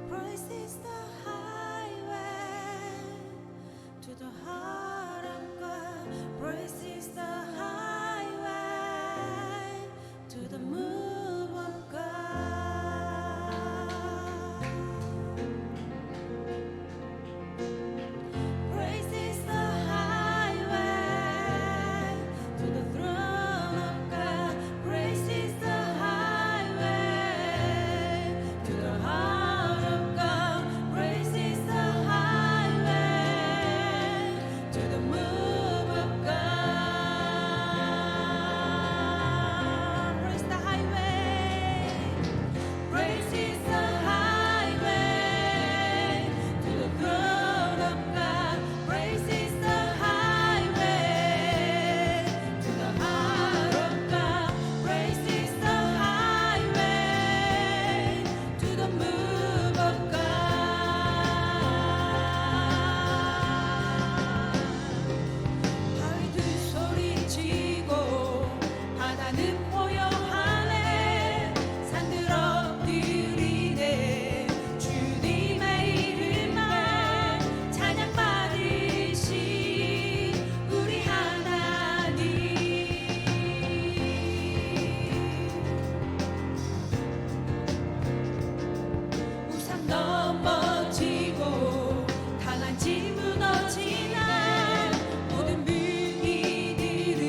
Praise is the highway to the heart of God. Praise is the highway to the move of God. Praise is the highway to the throne of God. Praise is the highway to the heart of God. Praise is the highway to the move of God. Praise the highway. Praise is the highway to the throne of God. Praise is the highway to the heart of God. Praise is the highway to the move of God. 바위들 소리치고 바다는 포효하네. 산들 엎드리네. 주님의 이름에 찬양 받으신 우리 하나님. 우상 넘어지고 강한 집 무너지나. 모든 무기들은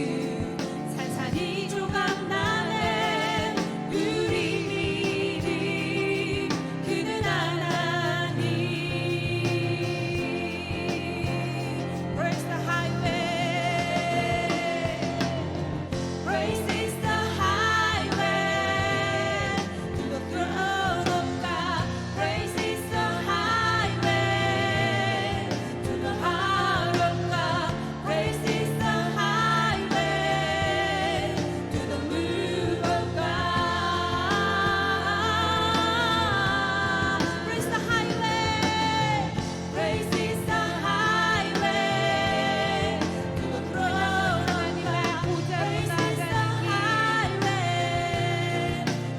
산산이 조각나네. 우리 믿음 그는 하나님. Praise the highway. Praise is the highway to the throne of God. Praise is the highway to the heart of God. Praise is the highway to the move of God. Praise the highway. Praise is the highway to the throne of God. Praise is the highway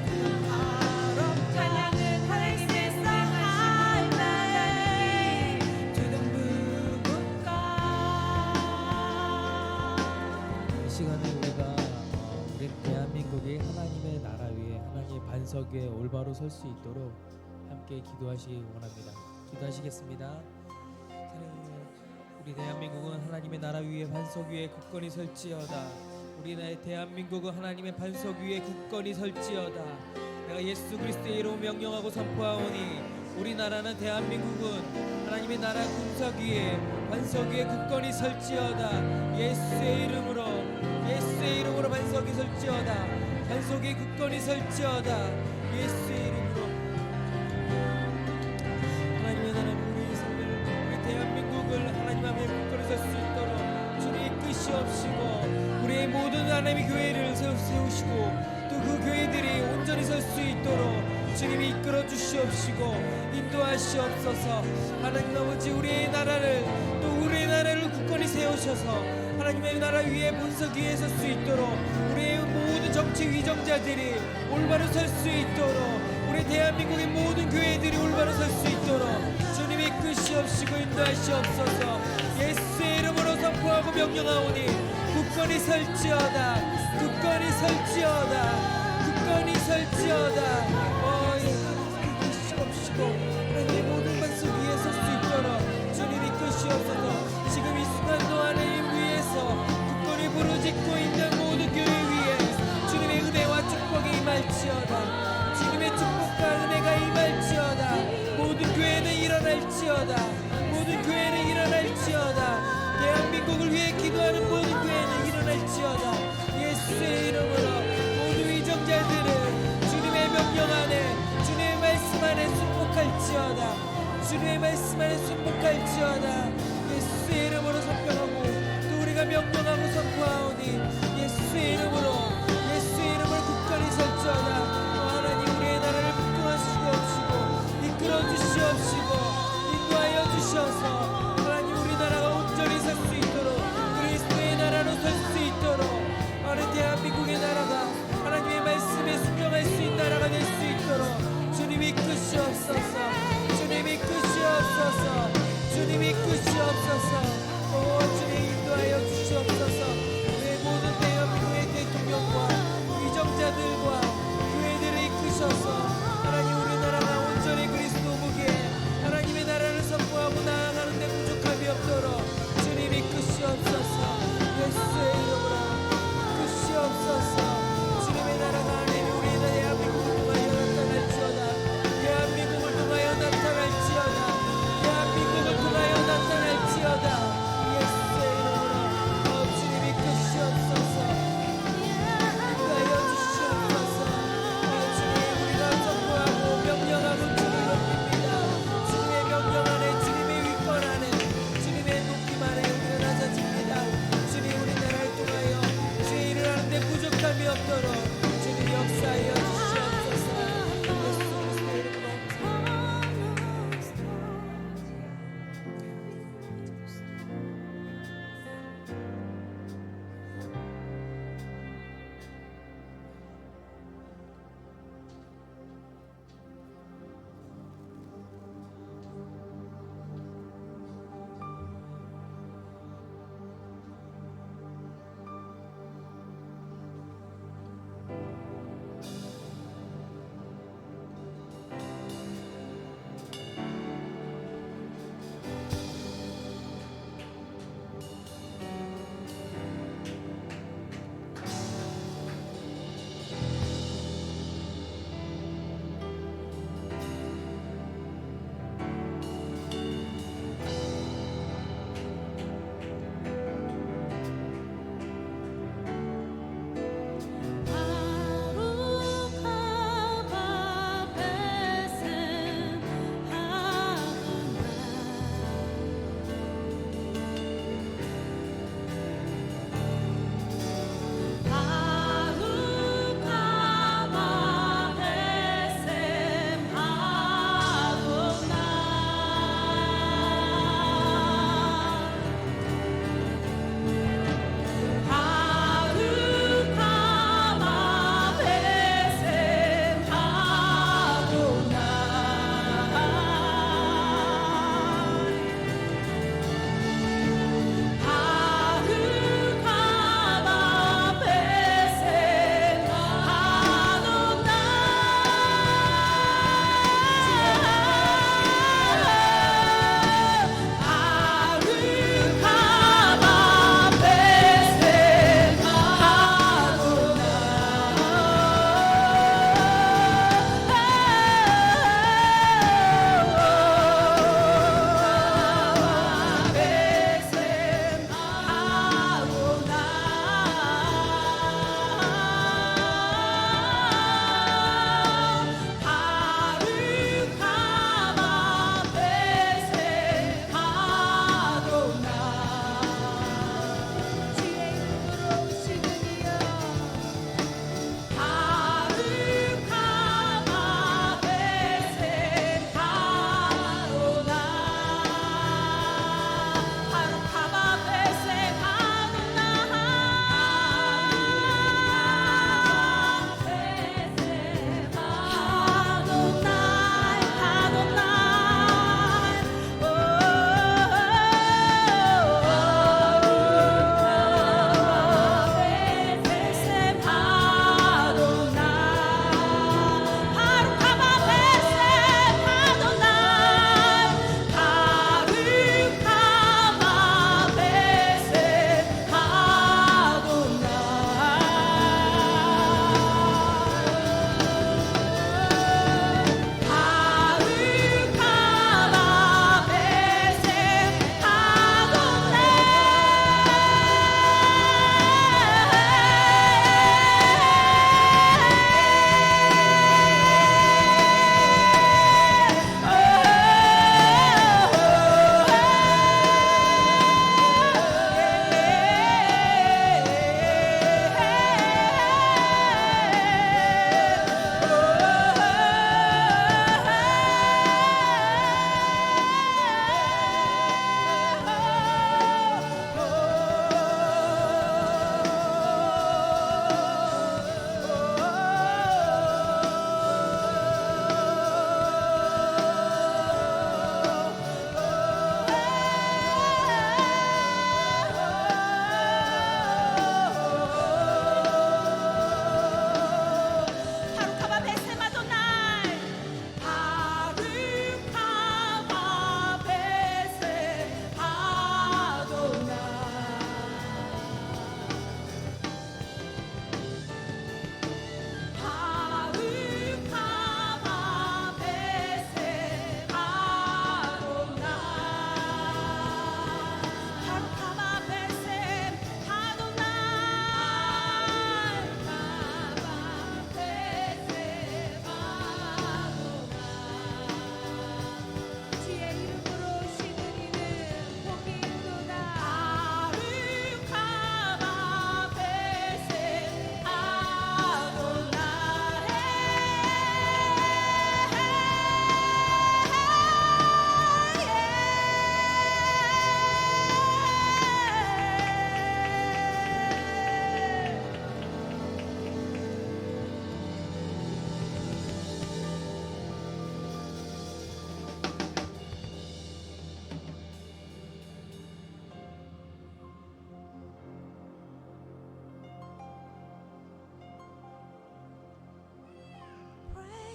to the heart of God. Praise is the highway to the move of God. 이 시간에 우리가 우리 대한민국이 하나님의 나라 위에 하나님의 반석 위에 올바로 설 수 있도록 함께 기도하시기 원합니다. 기도하시겠습니다. 우리 대한민국은 하나님의 나라 위에 반석 위에 굳건히 설지어다. 우리 나의 대한민국은 하나님의 반석 위에 굳건히 설지어다. 내가 예수 그리스도의 이름으로 명령하고 선포하오니 우리나라는 대한민국은 하나님의 나라 군석 위에 반석 위에 굳건히 설지어다. 예수의 이름으로 반석이 설지어다. 반석 위에 굳건히 설지어다. 예수의 이름으로 하나님의 나라 우리 삶을 우리 대한민국을 하나님 앞에 굳건히 설 수 있도록 주님의 끝이 없이고 우리의 모든 하나님의 교회를 세우시고 또 그 교회들이 온전히 설 수 있도록 주님이 이끌어 주시옵시고 인도하시옵소서. 하나님 아버지 우리의 나라를 굳건히 세우셔서 하나님의 나라 위에 본석 위에 설 수 있도록 우리의 모든 정치 위정자들이 올바로 설 수 있도록 우리 대한민국의 모든 교회들이 올바로 설 수 있도록 주님이 이끄시옵시고 인도하시옵소서. 예수의 이름으로 선포하고 명령하오니 굳건히 설지어다. 굳건히 설지어다. 굳건히 설지어다. 이끄시옵시고 하나님의 모든 반석 위에 설 수 있도록 주님이 이끄시옵소서. 지금 이 순간도 하나님 위에서 굳건히 부르짖고 있는 모든 교회 위에 주님의 은혜와 축복이 임할지어다. 주님의 축복과 은혜가 임할지어다. 모든 교회는 일어날지어다. 모든 교회는 일어날지어다. 대한민국을 위해 기도하는 모든 교회는 일어날지어다. 예수의 이름으로 모든 위정자들은 주님의 명령 안에 주님의 말씀 안에 순복할지어다. 주님의 말씀 안에 순복할지어다. 예수의 이름으로 선포하고 또 우리가 명령하고 선포하오니 예수의 이름으로 굳건히 설지어다. 하나님 우리의 나라를 붙들어주시옵시고 이끌어 주시옵시고 인도하여 주셔서 하나님 우리나라가 온전히 설 수 있도록 그리스도의 나라로 설 수 있도록 하나님 대한민국의 나라가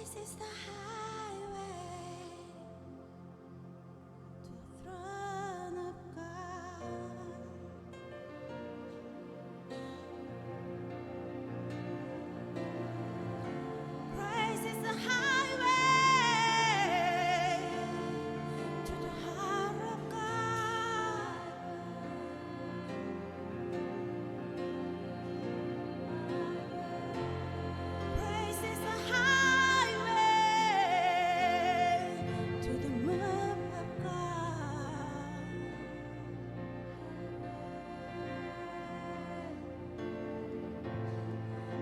Praise is the highway to the throne of God. Praise is the highway to the heart of God. Praise is the highway to the move of God.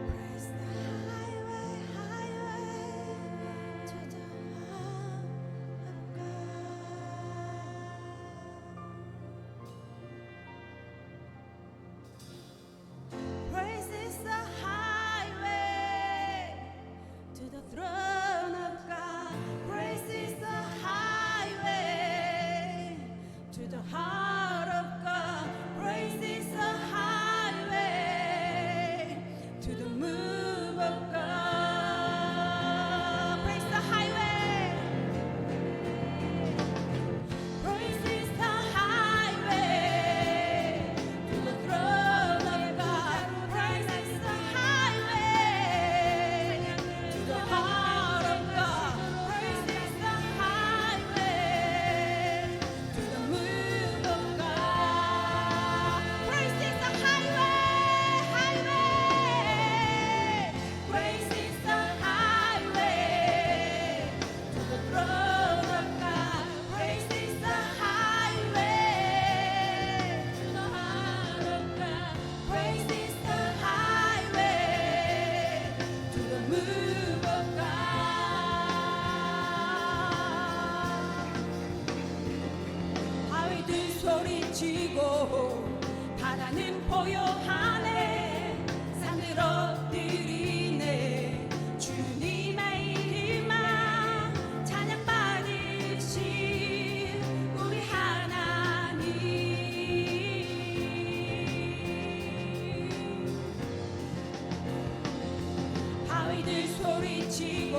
Praise the highway, highway to the heart of God. Praise is the highway to the throne of God. Praise is the highway to the heart of God. Praise is the highway to the move of God. Praise the highway. Praise is the highway to the throne of God. Praise is the highway to the heart of God. Praise is the highway to the move of God. Praise is the highway, highway. Praise is the highway to the throne of God. Praise is the highway to the heart of God. Praise is the highway to the move of God. 바위들 소리치고 바다는 포효하네. 산들 엎드리네. 주님의 이름만 찬양받으신 우리 하나님. 바위들 소리치고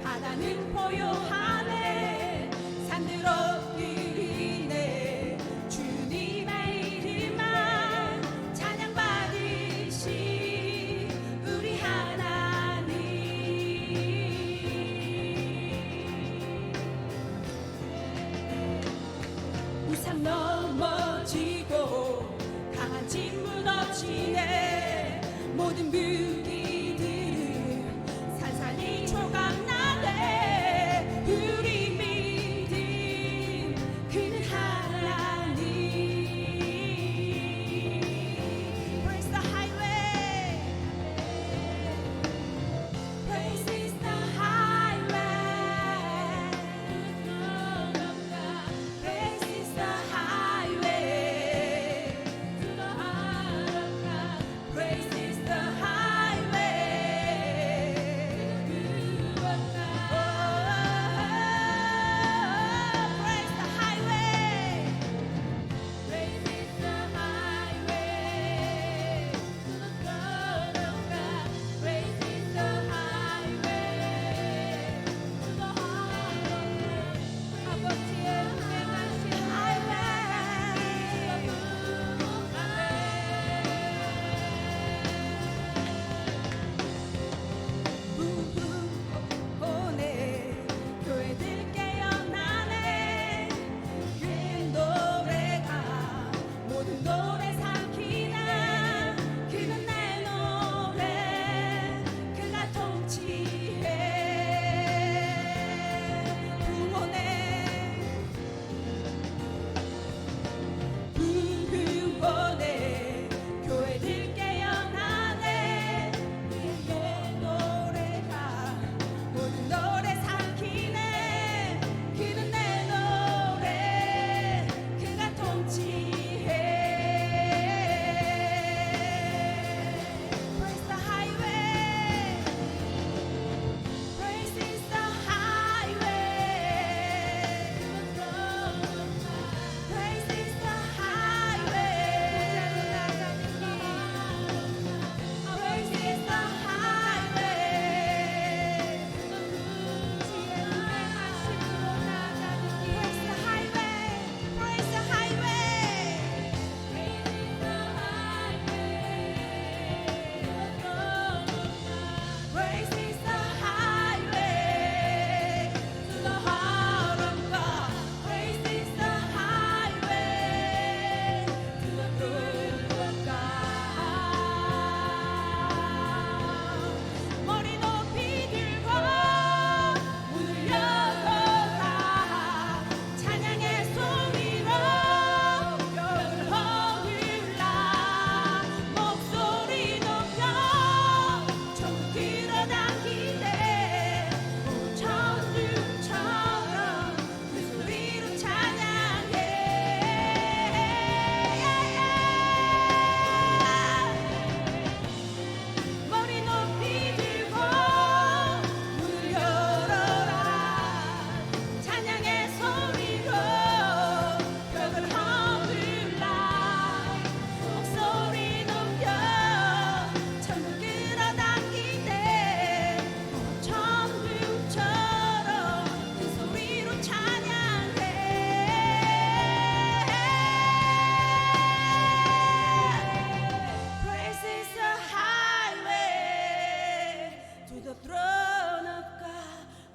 바다는 포효하네. 산들 엎드리네. 주님의 이름만 찬양받으신 우리 하나님. 우상 넘어지고 강한 짐 무너지네. 모든 무기들을 산산이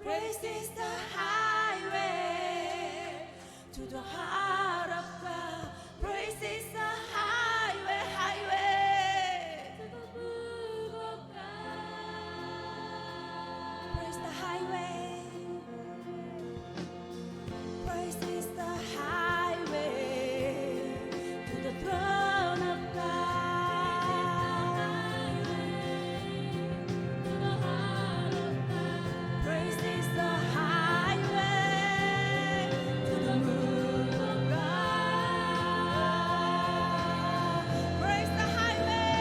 Praise is the highway to the heart of God. Praise is the highway, highway to the book of God. Praise the highway. Praise is the highway to the throne of God. Praise is the highway to the moon of God. Praise the highway.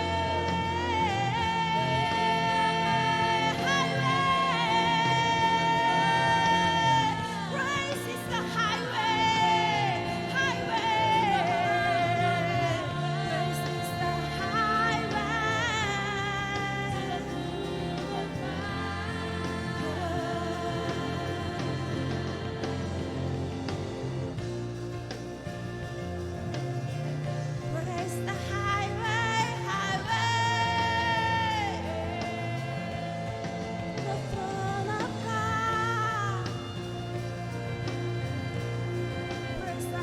Praise is the highway. Praise is the highway to the moon of Praise the highway, the throne of God. Praise the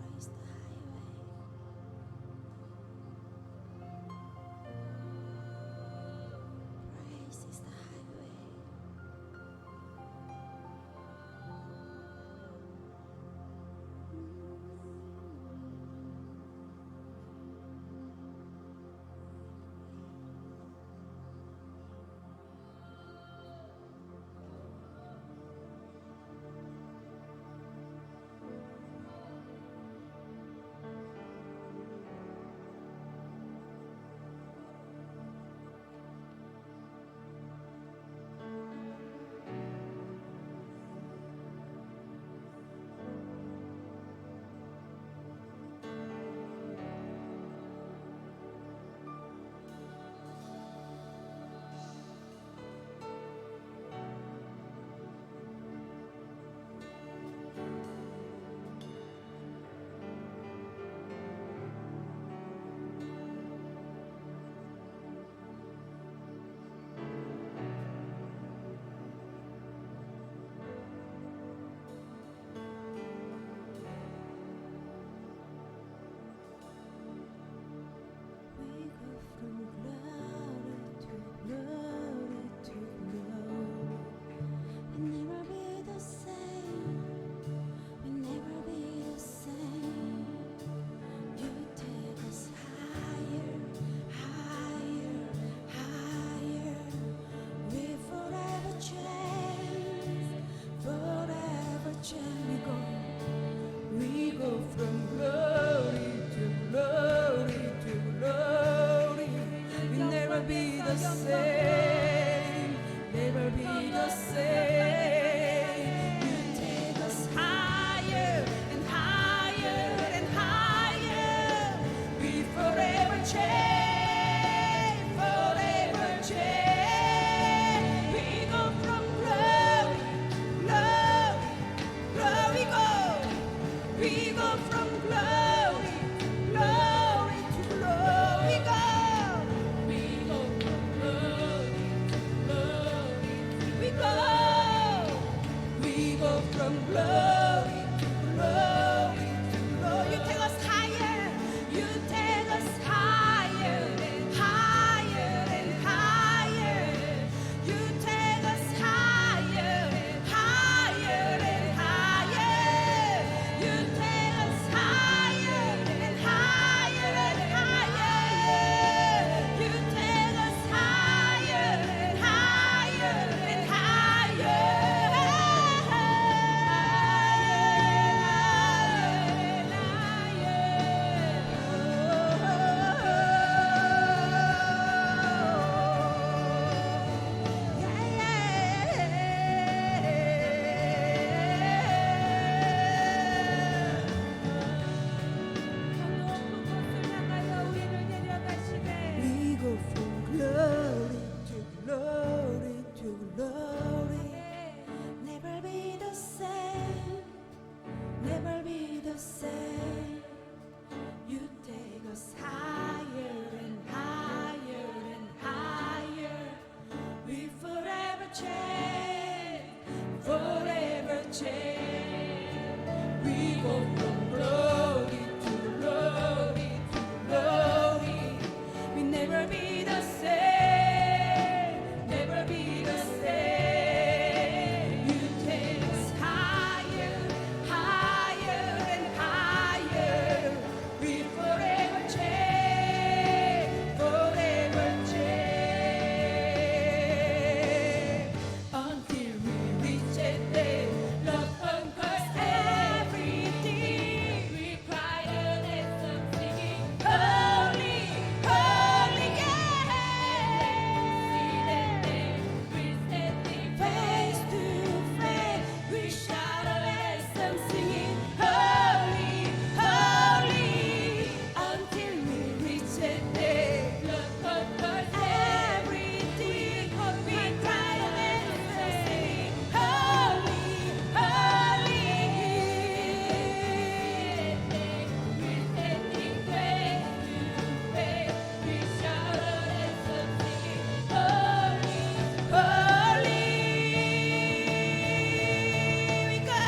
Praise the highway. Praise is the highway. We go from glory to glory to glory. We never be the same. We never be the same. You take us higher, higher, higher. We forever change, forever change. We go from glory to glory to glory. We never be the same, never be the same. You take us higher and higher and higher. We forever change, forever change. We go from glory, glory, glory, go. We go from glory, glory to glory, go. We go from glory to glory. We go. We go from glory to glory to glory. You take us higher. You take us higher. change. We go from glory to glory to glory. We never be the same, never be the same. You take us higher, higher and higher. We forever change, forever change. Until we reach that day, love conquers everything. We cry out and stop singing, holy, holy, yeah. See that day, we standing face to face. We shout our anthem singing, holy, holy. Until we reach that day, love conquers everything. We cry out and sing, holy, holy. We standing face to face. We shout our anthem singing, holy, holy. We go.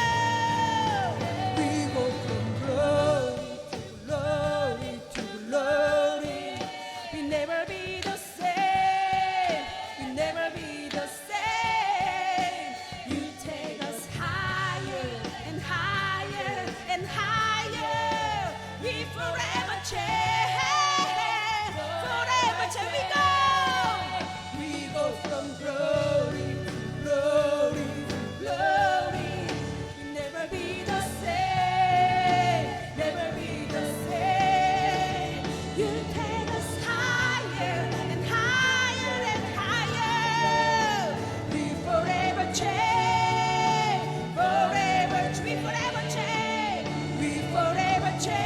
We go from glory to glory to glory. We never be the same. We never be the same. You take us higher and higher and higher. We forever change. Forever change. We go. We go from glory to glory to Glory. We never be the same. Never be the same. You take us higher and higher and higher. We forever change. Forever. We forever change. We forever change.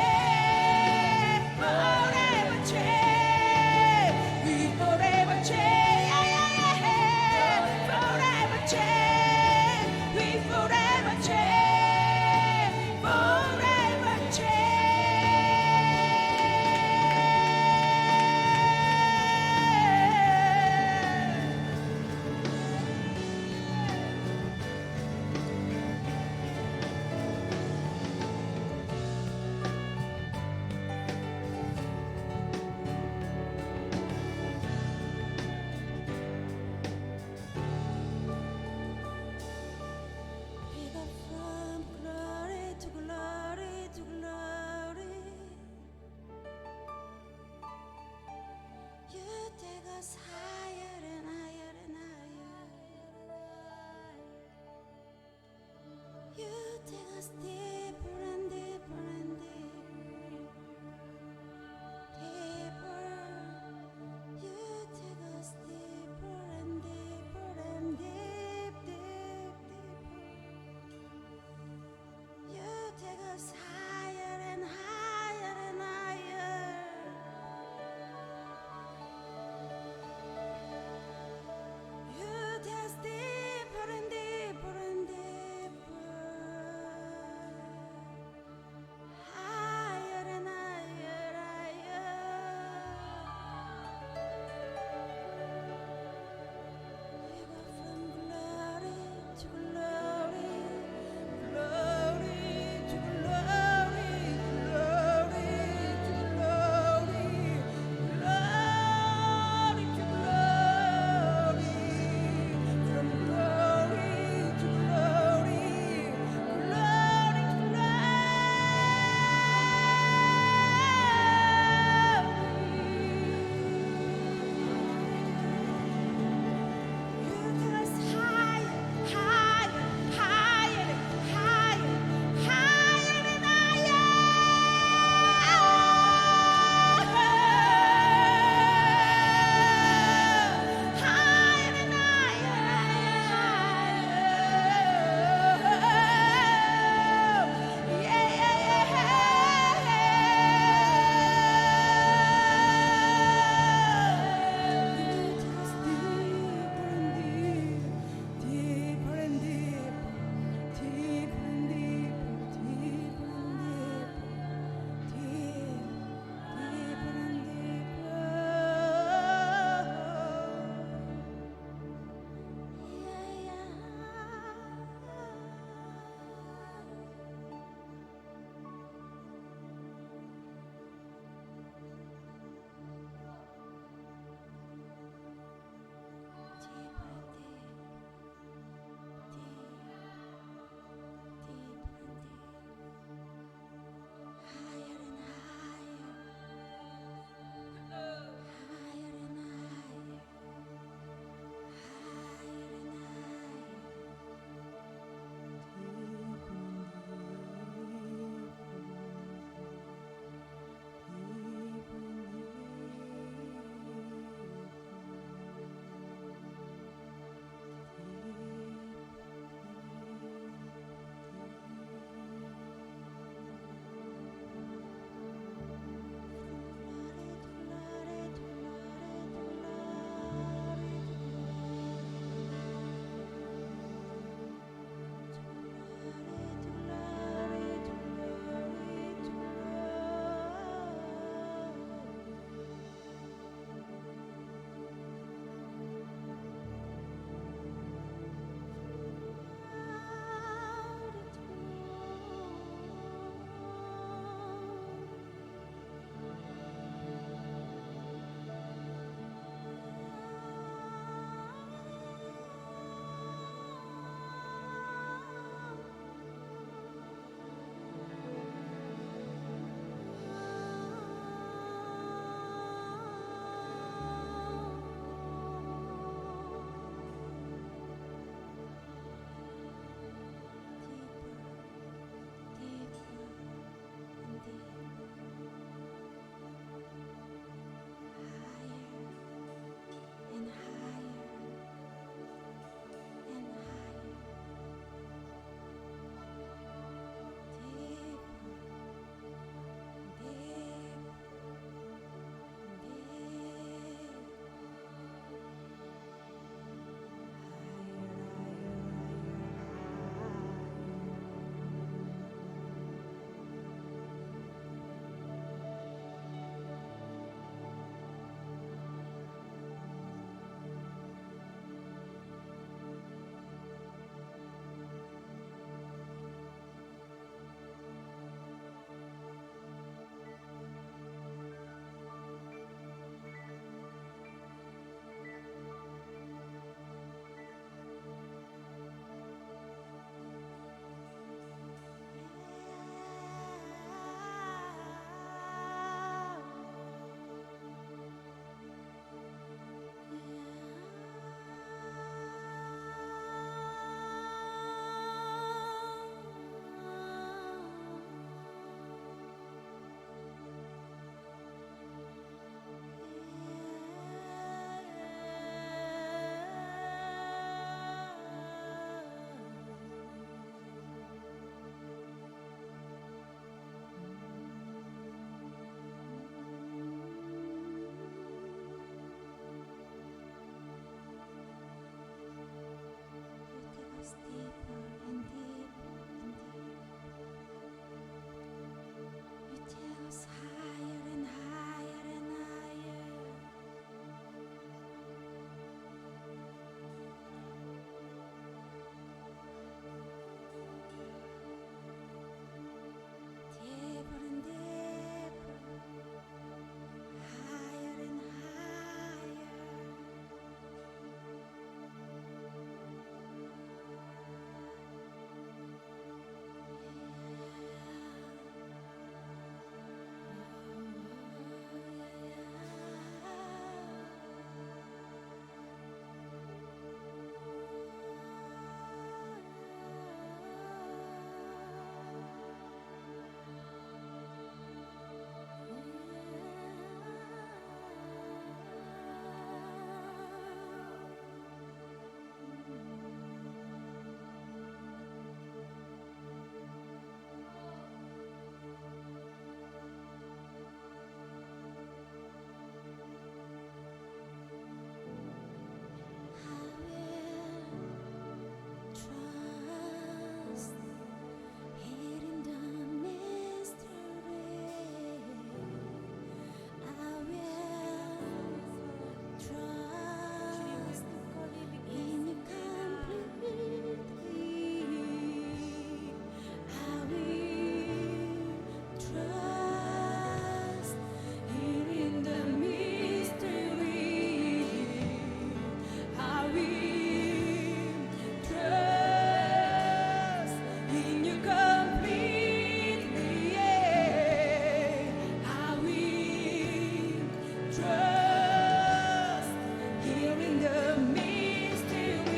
in the mystery.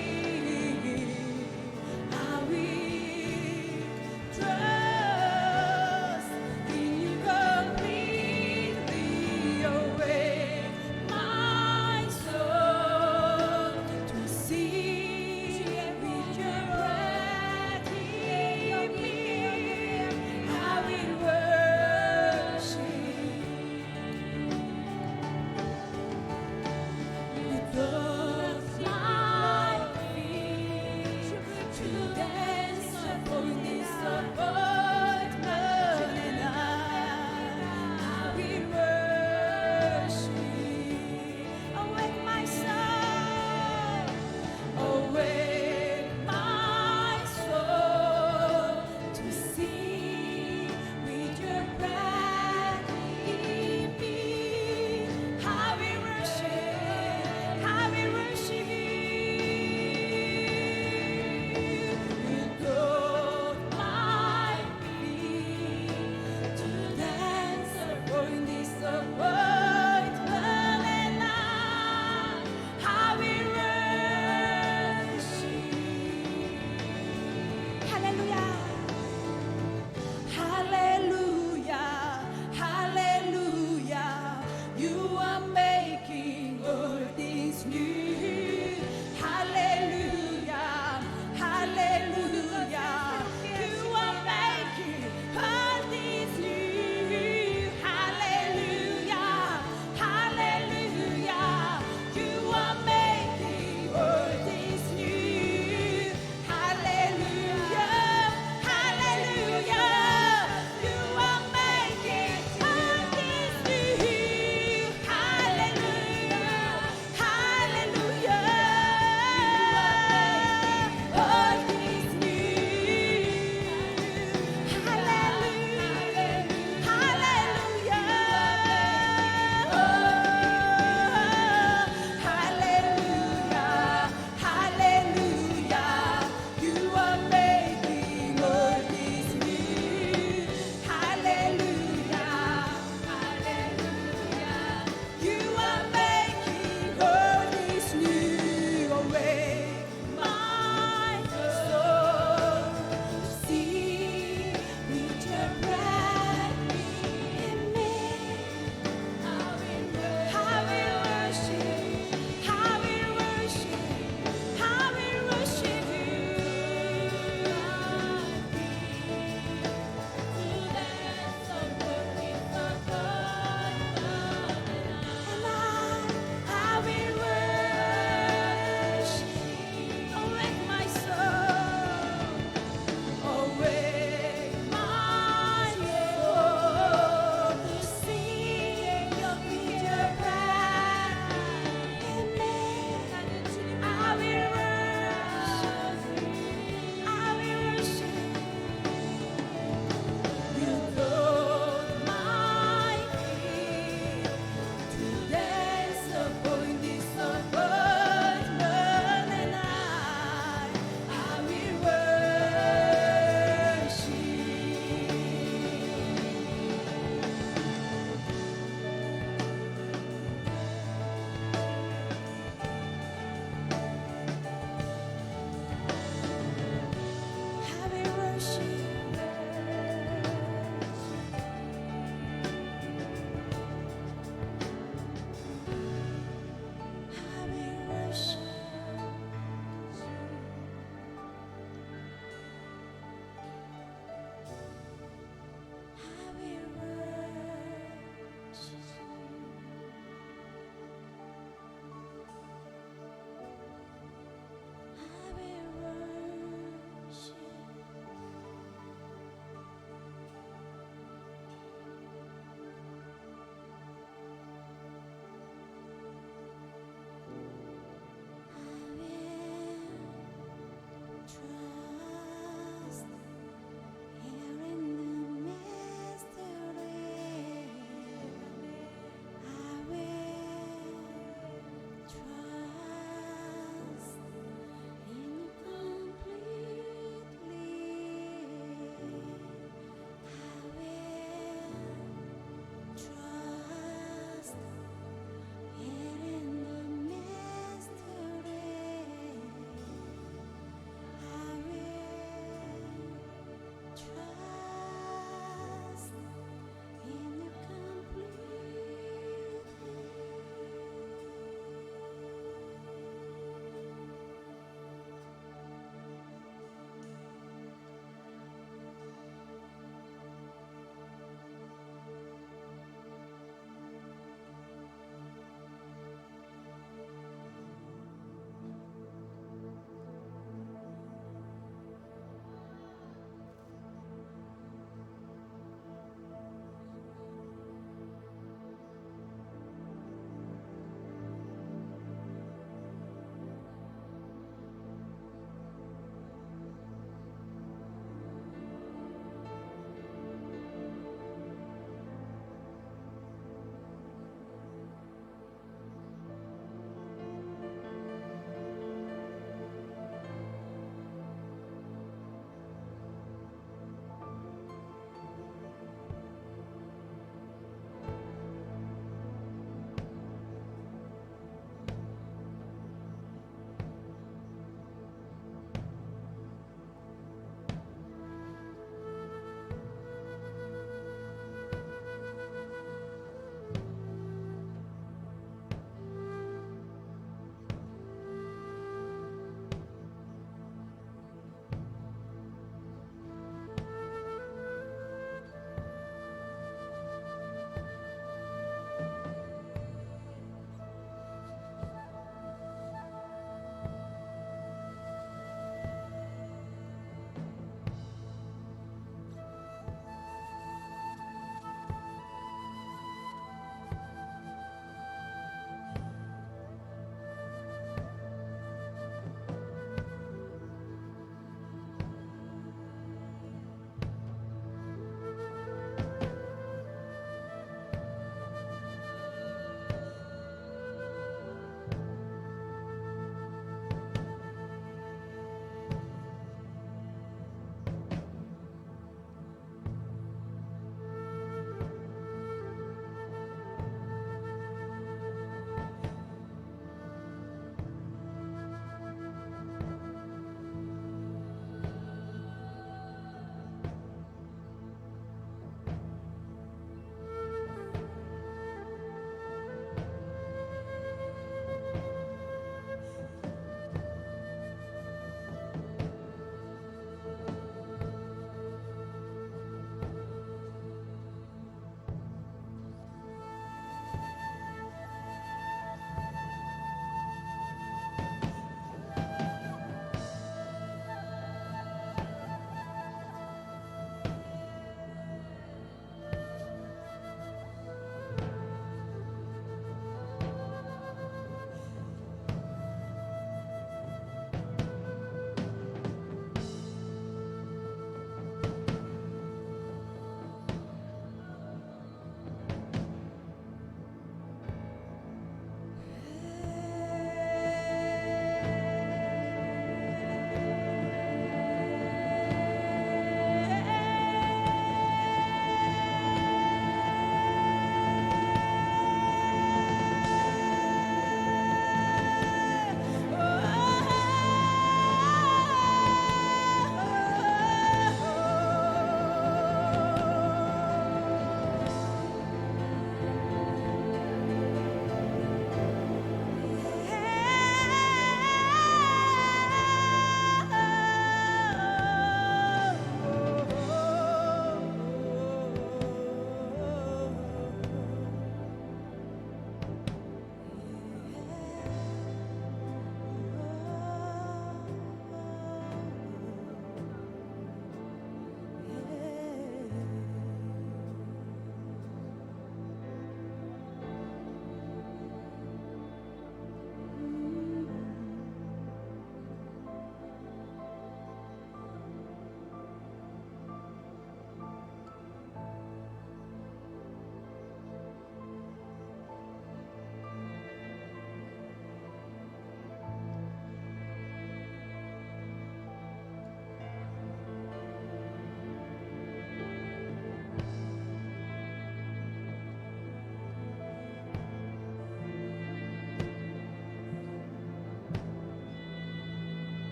I will trust in you completely. Awake my soul to see with your breath in me. I will worship. You close my feet to dance upon this appointment, and I will worship. Awake my soul, awake my soul to see with your breath in me. I will worship, I will worship you. You got my feet to dance upon this appointment, and I will worship. Hallelujah. Hallelujah, hallelujah. You are making all things new. Hallelujah, hallelujah. You are making all things new. Hallelujah,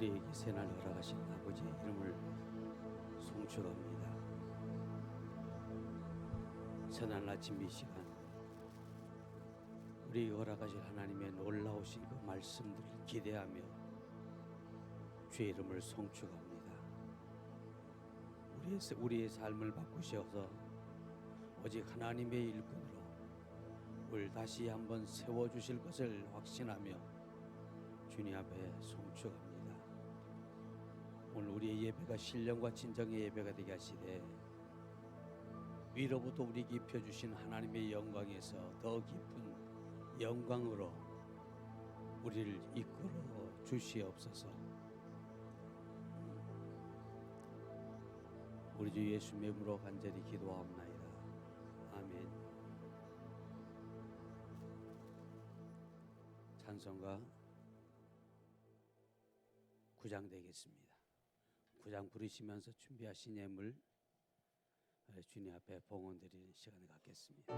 우리에게 새날 허락하신 아버지의 이름을 송축합니다. 선한 아침 이 시간 우리에게 허락하실 하나님의 놀라우신 그 말씀들을 기대하며 주의 이름을 송축합니다. 우리의 삶을 바꾸셔서 오직 하나님의 일꾼으로 우리를 다시 한번 세워주실 것을 확신하며 주님 앞에 송축합니다. 오늘 우리의 예배가 신령과 진정의 예배가 되게 하시되 위로부터 우리에게 입혀주신 하나님의 영광에서 더 깊은 영광으로 우리를 이끌어 주시옵소서. 우리 주 예수님의 이름으로 간절히 기도하옵나이다. 아멘. 찬송가 9장 되겠습니다. 9장 부르시면서 준비하신 예물 주님 앞에 봉헌 드리는 시간을 갖겠습니다.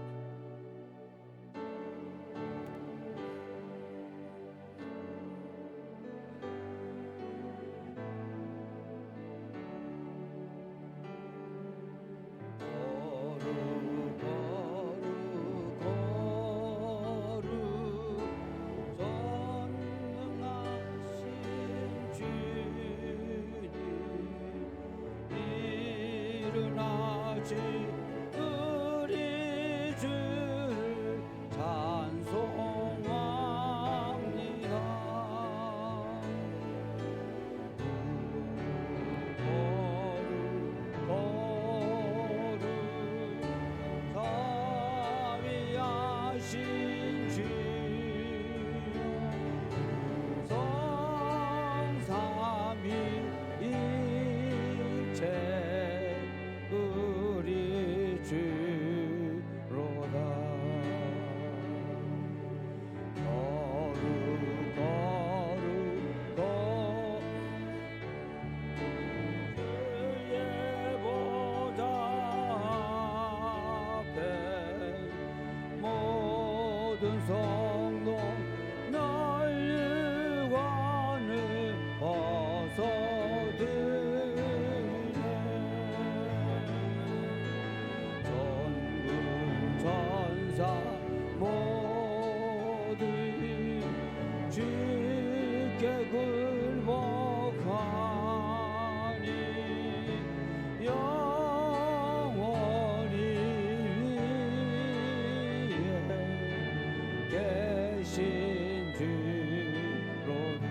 계신 주로다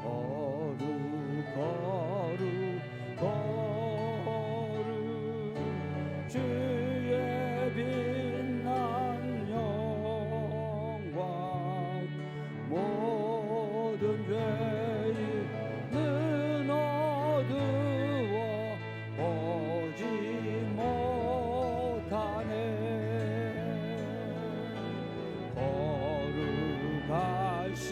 거룩 주의 빛난 영광 모든 죄는 어두워 보지 못하네 거룩하신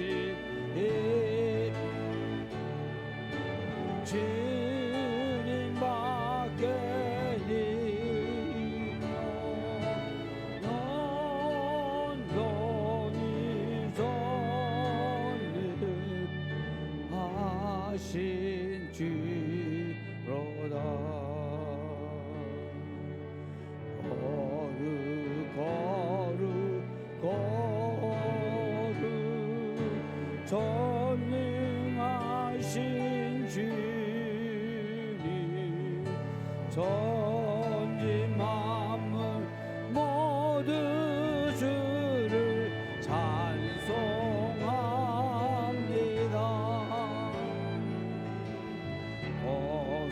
주님밖에 영원히 존립하신 주로다 거룩 전능하신 주님 전진 만물 모두 주를 찬송합니다 거룩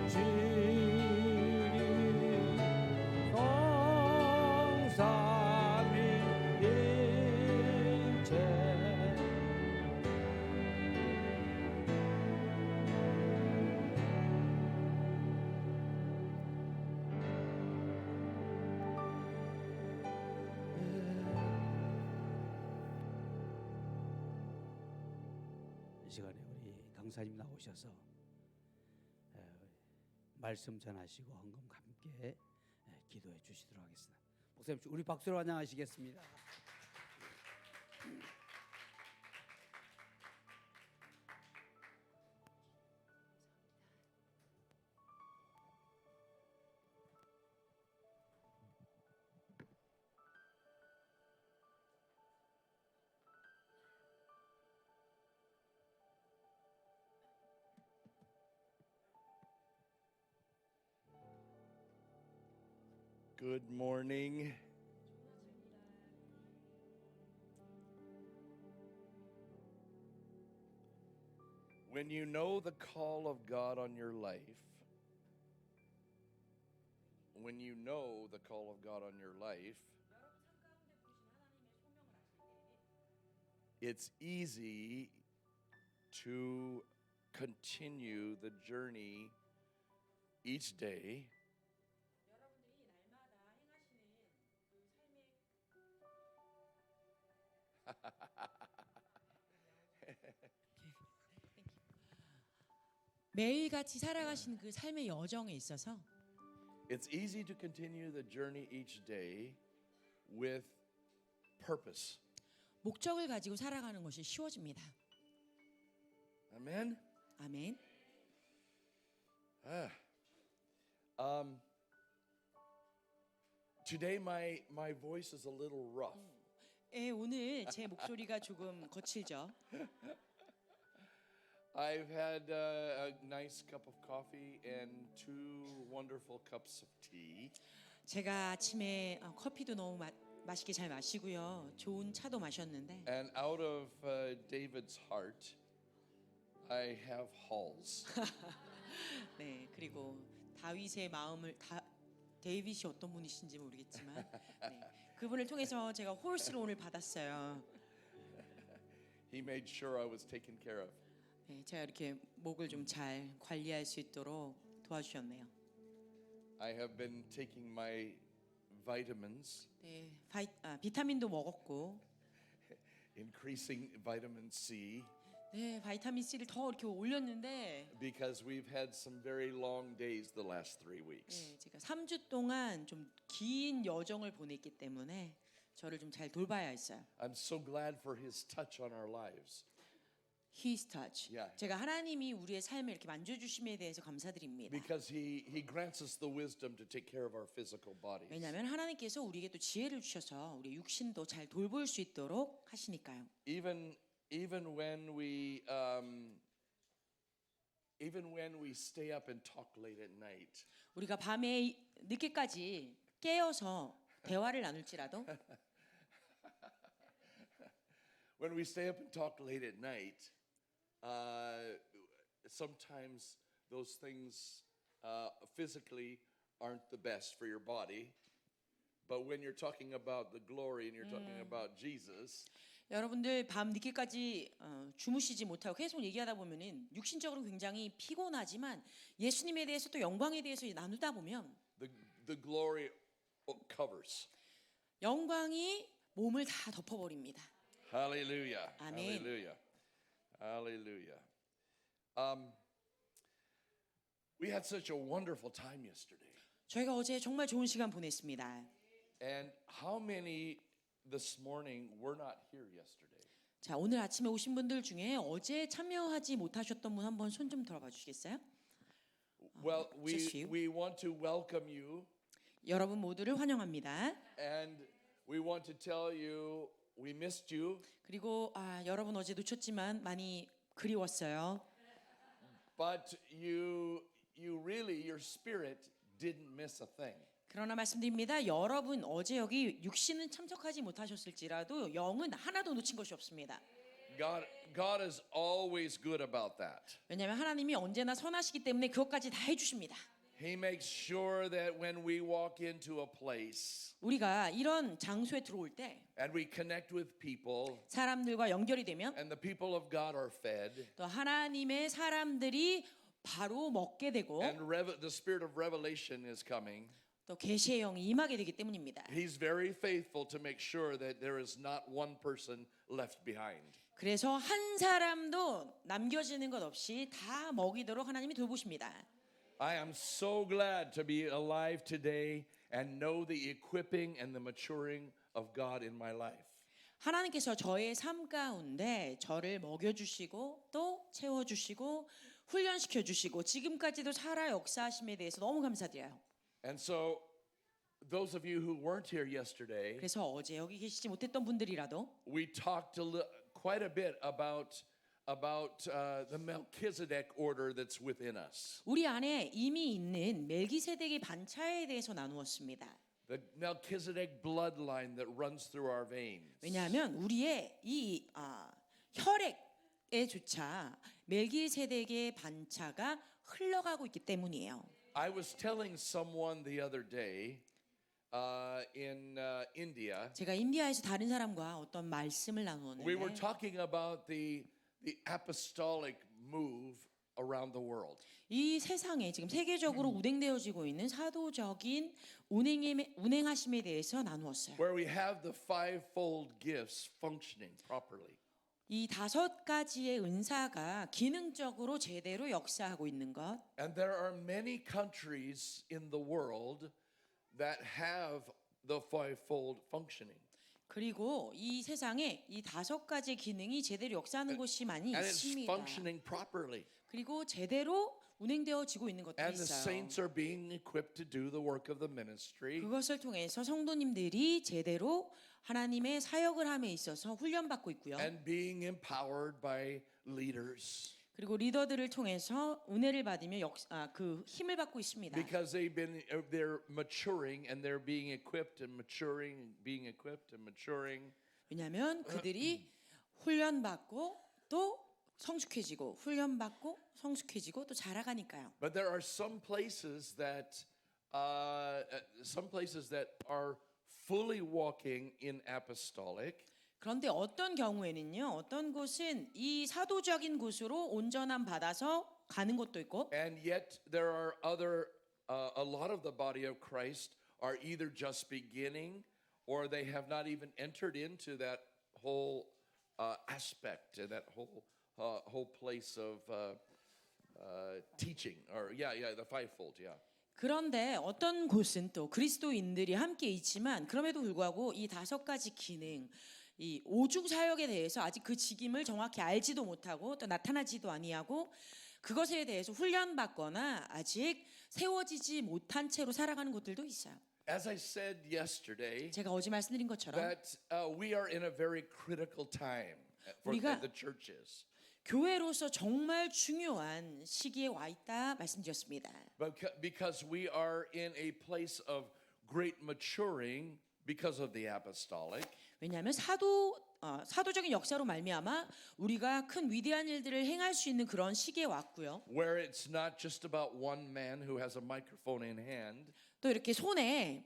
주님 성삼위일체 이 시간에 우리 강사님 나오셔서 말씀 전하시고 헌금과 함께 기도해 주시도록 하겠습니다. 목사님 우리 박수로 환영하시겠습니다. Good morning. When you know the call of God on your life, when you know the call of God on your life, it's easy to continue the journey each day 매일같이 살아가신 그 삶의 여정에 있어서 It's easy to continue the journey each day with purpose. 목적을 가지고 살아가는 것이 쉬워집니다. Amen. 아멘. Today my voice is a little rough. 예, 오늘 제 목소리가 조금 거칠죠. I've had a nice cup of coffee and 2 wonderful cups of tea. 제가 아침에 커피도 너무 맛있게 잘 마시고요. 좋은 차도 마셨는데 And out of David's heart, I have halls. 네, 그리고 다윗의 마음을 데이빗이 어떤 분이신지 모르겠지만 네, 그분을 통해서 제가 홀스를 오늘 받았어요. He made sure I was taken care of. 네, 제가 이렇게 목을 좀 잘 관리할 수 있도록 도와주셨네요. I have been taking my vitamins, 네, 비타민도 먹었고, increasing vitamin C, 네, 바이타민 C를 더 이렇게 올렸는데, because we've had some very long days the last 3 weeks. 네, 제가 3주 동안 좀 긴 여정을 보냈기 때문에 저를 좀 잘 돌봐야 했어요. I'm so glad for His touch on our lives. His touch. Yeah. 제가 하나님이 우리의 삶에 이렇게 만져주심에 대해서 감사드립니다. Because He grants us the wisdom to take care of our physical bodies. 왜냐하면 하나님께서 우리에게 또 지혜를 주셔서 우리 육신도 잘 돌볼 수 있도록 하시니까요. Even when we even when we stay up and talk late at night, 우리가 밤에 늦게까지 깨어서 대화를 나눌지라도 when we stay up and talk late at night, sometimes those things physically aren't the best for your body. But when you're talking about the glory and you're talking about Jesus, 여러분들 밤 늦게까지 주무시지 못하고 계속 얘기하다 보면은 육신적으로 굉장히 피곤하지만 예수님에 대해서 또 영광에 대해서 나누다 보면 the glory covers. 영광이 몸을 다 덮어버립니다. Hallelujah. Amen. Hallelujah. Hallelujah. We had such a wonderful time yesterday. 저희가 어제 정말 좋은 시간 보냈습니다. And how many this morning were not here yesterday? 자, 오늘 아침에 오신 분들 중에 어제 참여하지 못하셨던 분 한번 손 좀 들어봐 주시겠어요? Well, just you. we want to welcome you 여러분 모두를 환영합니다. and we want to tell you we missed you, 그리고 여러분 어제 놓쳤지만 많이 그리웠어요. but you really your spirit didn't miss a thing. 그러나 말씀드립니다. 여러분 어제 여기 육신은 참석하지 못하셨을지라도 영은 하나도 놓친 것이 없습니다. God is always good about that. 왜냐하면 하나님이 언제나 선하시기 때문에 그것까지 다 해주십니다. He makes sure that when we walk into a place 우리가 이런 장소에 들어올 때 and we connect with people 사람들과 연결이 되면 and the people of God are fed 또 하나님의 사람들이 바로 먹게 되고 and the spirit of revelation is coming, 또 계시의 영이 임하게 되기 때문입니다. He's very faithful to make sure that there is not one person left behind. 그래서 한 사람도 남겨지는 것 없이 다 먹이도록 하나님이 돌보십니다. I am so glad to be alive today and know the equipping and the maturing of God in my life. 하나님께서 저의 삶 가운데 저를 먹여주시고 또 채워주시고 훈련시켜주시고 지금까지도 살아 역사하심에 대해서 너무 감사드려요. And so those of you who weren't here yesterday, 그래서 어제 여기 계시지 못했던 분들이라도 we talked quite a bit about the Melchizedek order that's within us. 우리 안에 이미 있는 멜기세덱의 반차에 대해서 나누었습니다. The Melchizedek bloodline that runs through our veins. 왜냐하면 우리의 이 혈액에조차 멜기세덱의 반차가 흘러가고 있기 때문이에요. I was telling someone the other day in India. 제가 인디아에서 다른 사람과 어떤 말씀을 We were 나누었는데 talking about the apostolic move around the world. 이 세상에 지금 세계적으로 운행되어지고 있는 사도적인 운행하심에 대해서 나누었어요. Where we have the fivefold gifts functioning properly. 이 5가지의 은사가 기능적으로 제대로 역사하고 있는 것. And there are many countries in the world that have the fivefold functioning. 그리고 이 세상에 이 5가지 기능이 제대로 역사하는 곳이 많이 And it's 있습니다. functioning properly. 그리고 제대로 운행되어지고 있는 것들이 And the 있어요. saints are being equipped to do the work of the ministry. 그것을 통해서 성도님들이 제대로 하나님의 사역을 함에 있어서 훈련받고 있고요. And being empowered by leaders. 그리고 리더들을 통해서 은혜를 받으며 그 힘을 받고 있습니다. Because they're maturing and they're being equipped and maturing, being equipped and maturing. 왜냐하면 그들이 훈련받고 또 성숙해지고 훈련받고 성숙해지고 또 자라가니까요. But there are some places that are fully walking in apostolic. 그런데 어떤 경우에는요, 어떤 곳은 이 사도적인 곳으로 온전함 받아서 가는 곳도 있고, And yet there are a lot of the body of Christ are either just beginning or they have not even entered into that whole aspect and that whole place of teaching or the fivefold, 그런데 어떤 곳은 또 그리스도인들이 함께 있지만 그럼에도 불구하고 이 5가지 기능, 이 오중 사역에 대해서 아직 그 직임을 정확히 알지도 못하고 또 나타나지도 아니하고 그것에 대해서 훈련받거나 아직 세워지지 못한 채로 살아가는 곳들도 있어요. As I said yesterday, 제가 어제 말씀드린 것처럼 that we are in a very critical time for 우리가 the churches. 교회로서 정말 중요한 시기에 와 있다 말씀드렸습니다. But because we are in a place of great maturing because of the apostolic, 왜냐하면 사도적인 역사로 말미암아 우리가 큰 위대한 일들을 행할 수 있는 그런 시기에 왔고요. where it's not just about one man who has a microphone in hand, 또 이렇게 손에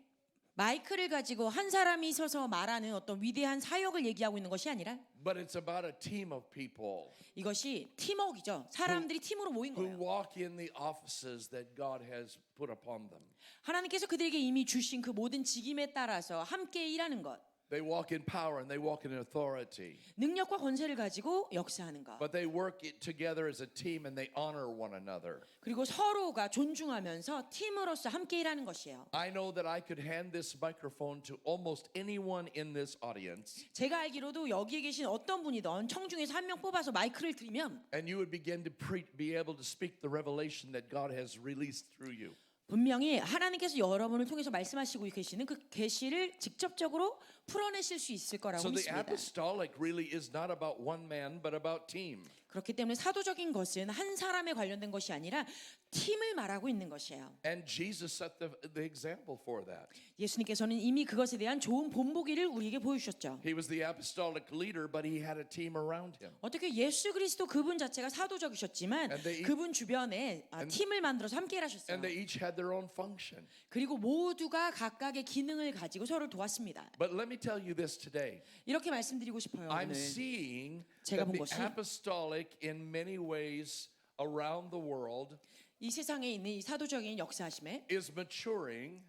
마이크를 가지고 한 사람이 서서 말하는 어떤 위대한 사역을 얘기하고 있는 것이 아니라 but it's about a team of people 이것이 팀워크죠. 사람들이 팀으로 모인 who 거예요. walk in the offices that God has put upon them. 하나님께서 그들에게 이미 주신 그 모든 직임에 따라서 함께 일하는 것, They walk in power and they walk in authority. 능력과 권세를 가지고 역사하는 것, But they work it together as a team and they honor one another. 그리고 서로가 존중하면서 팀으로서 함께 일하는 것이에요. I know that I could hand this microphone to almost anyone in this audience 제가 알기로도 여기에 계신 어떤 분이든 청중에서 한 명 뽑아서 마이크를 드리면 and you would begin to be able to speak the revelation that God has released through you. 분명히 하나님께서 여러분을 통해서 말씀하시고 계시는 그 계시를 직접적으로 풀어내실 수 있을 거라고 So the 믿습니다. apostolic really is not about one man but about team. 그렇기 때문에 사도적인 것은 한 사람에 관련된 것이 아니라 팀을 말하고 있는 것이에요. And Jesus set the example for that. 예수님께서는 이미 그것에 대한 좋은 본보기를 우리에게 보여주셨죠. He was the apostolic leader but he had a team around him. 어떻게 예수 그리스도 그분 자체가 사도적이셨지만 And they- 그분 주변에 팀을 만들어서 함께 일하셨어요. And they each had their own function. 그리고 모두가 각각의 기능을 가지고 서로를 도왔습니다. But let me tell you this today. 이렇게 말씀드리고 싶어요. I'm 오늘 seeing 제가 that 본 the 것이 apostolic in many ways around the world 이 세상에 있는 이 사도적인 역사하심에 is maturing.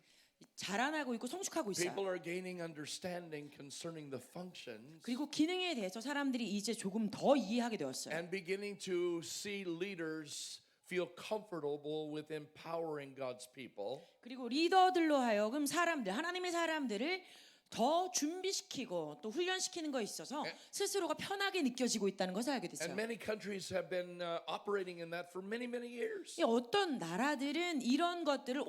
자라나고 있고 성숙하고 있어요. People are gaining understanding concerning the functions 그리고 기능에 대해서 사람들이 이제 조금 더 이해하게 되었어요. and beginning to see leaders feel comfortable with empowering God's people. 그리고 리더들로 하여금 하나님의 사람들을 더 준비시키고 또 훈련시키는 것에 있어서 스스로가 편하게 느껴지고 있다는 것을 알게 됐어요. And many countries have been operating in that for many, many years. 이 어떤 나라들은 이런 것들을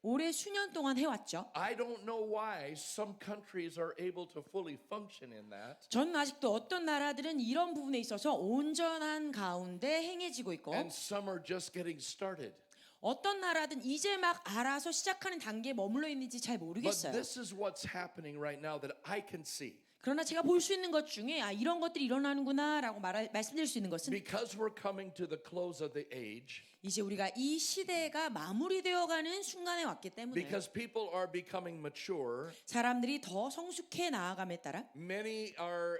오래 수년 동안 해왔죠. I don't know why some countries are able to fully function in that. 저는 아직도 어떤 나라들은 이런 부분에 있어서 온전한 가운데 행해지고 있고 And some are just getting started. 어떤 나라든 이제 막 알아서 시작하는 단계에 머물러 있는지 잘 But 모르겠어요. this is what's happening right now that I can see. 그러나 제가 볼 수 있는 것 중에 이런 것들이 일어나는구나라고 말씀드릴 수 있는 것은 Because we're coming to the close of the age, 이제 우리가 이 시대가 마무리되어가는 순간에 왔기 때문에 because people are becoming mature, 사람들이 더 성숙해 나아감에 따라 many are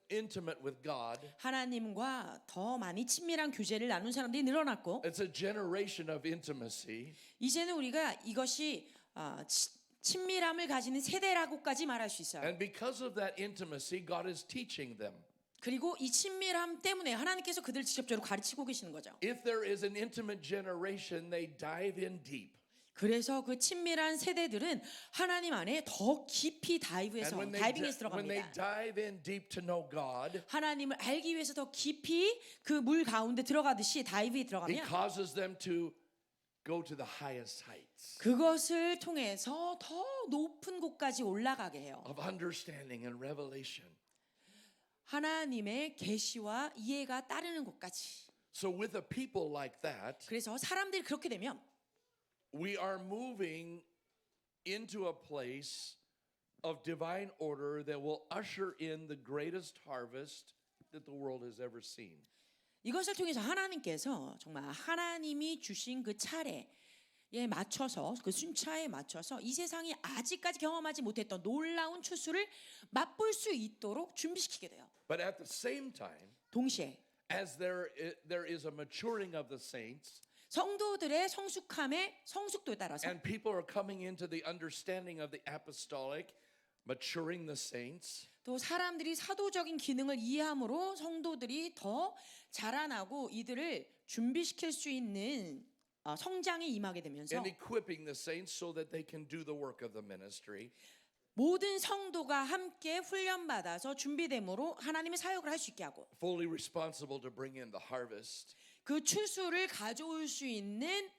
intimate with God. 하나님과 더 많이 친밀한 교제를 나눈 사람들이 늘어났고 It's a generation of intimacy. 이제는 우리가 이것이 친밀함을 가지는 세대라고까지 말할 수 있어요. And because of that intimacy, God is teaching them. 그리고 이 친밀함 때문에 하나님께서 그들을 직접적으로 가르치고 계시는 거죠. If there is an intimate generation, they dive in deep. 그래서 그 친밀한 세대들은 하나님 안에 더 깊이 다이빙해서 when 다이빙해서 they 들어갑니다. dive in deep to know God, 하나님을 알기 위해서 더 깊이 그 물 가운데 들어가듯이 다이브에 He 들어가면 causes them to go to the highest heights 그것을 통해서 더 높은 곳까지 올라가게 해요. of understanding and revelation. 하나님의 계시와 이해가 따르는 곳까지. So with a people like that, 그래서 사람들이 그렇게 되면 we are moving into a place of divine order that will usher in the greatest harvest that the world has ever seen. 이것을 통해서 하나님께서 정말 하나님이 주신 그 차례에 맞춰서 그 순차에 맞춰서 이 세상이 아직까지 경험하지 못했던 놀라운 추수를 맛볼 수 있도록 준비시키게 돼요. But at the same time, 동시에 as there is a maturing of the saints, 성도들의 성숙도에 따라서 and people are coming into the understanding of the apostolic, maturing the saints, 또 사람들이 사도적인 기능을 이해함으로 성도들이 더 자라나고 이들을 준비시킬 수 있는 성장에 임하게 되면서 and equipping the saints so that they can do the work of the ministry. 모든 성도가 함께 훈련받아서 준비됨으로 하나님의 사역을 할 수 있게 하고 Fully responsible to bring in the harvest. 그 추수를 가져올 수 있는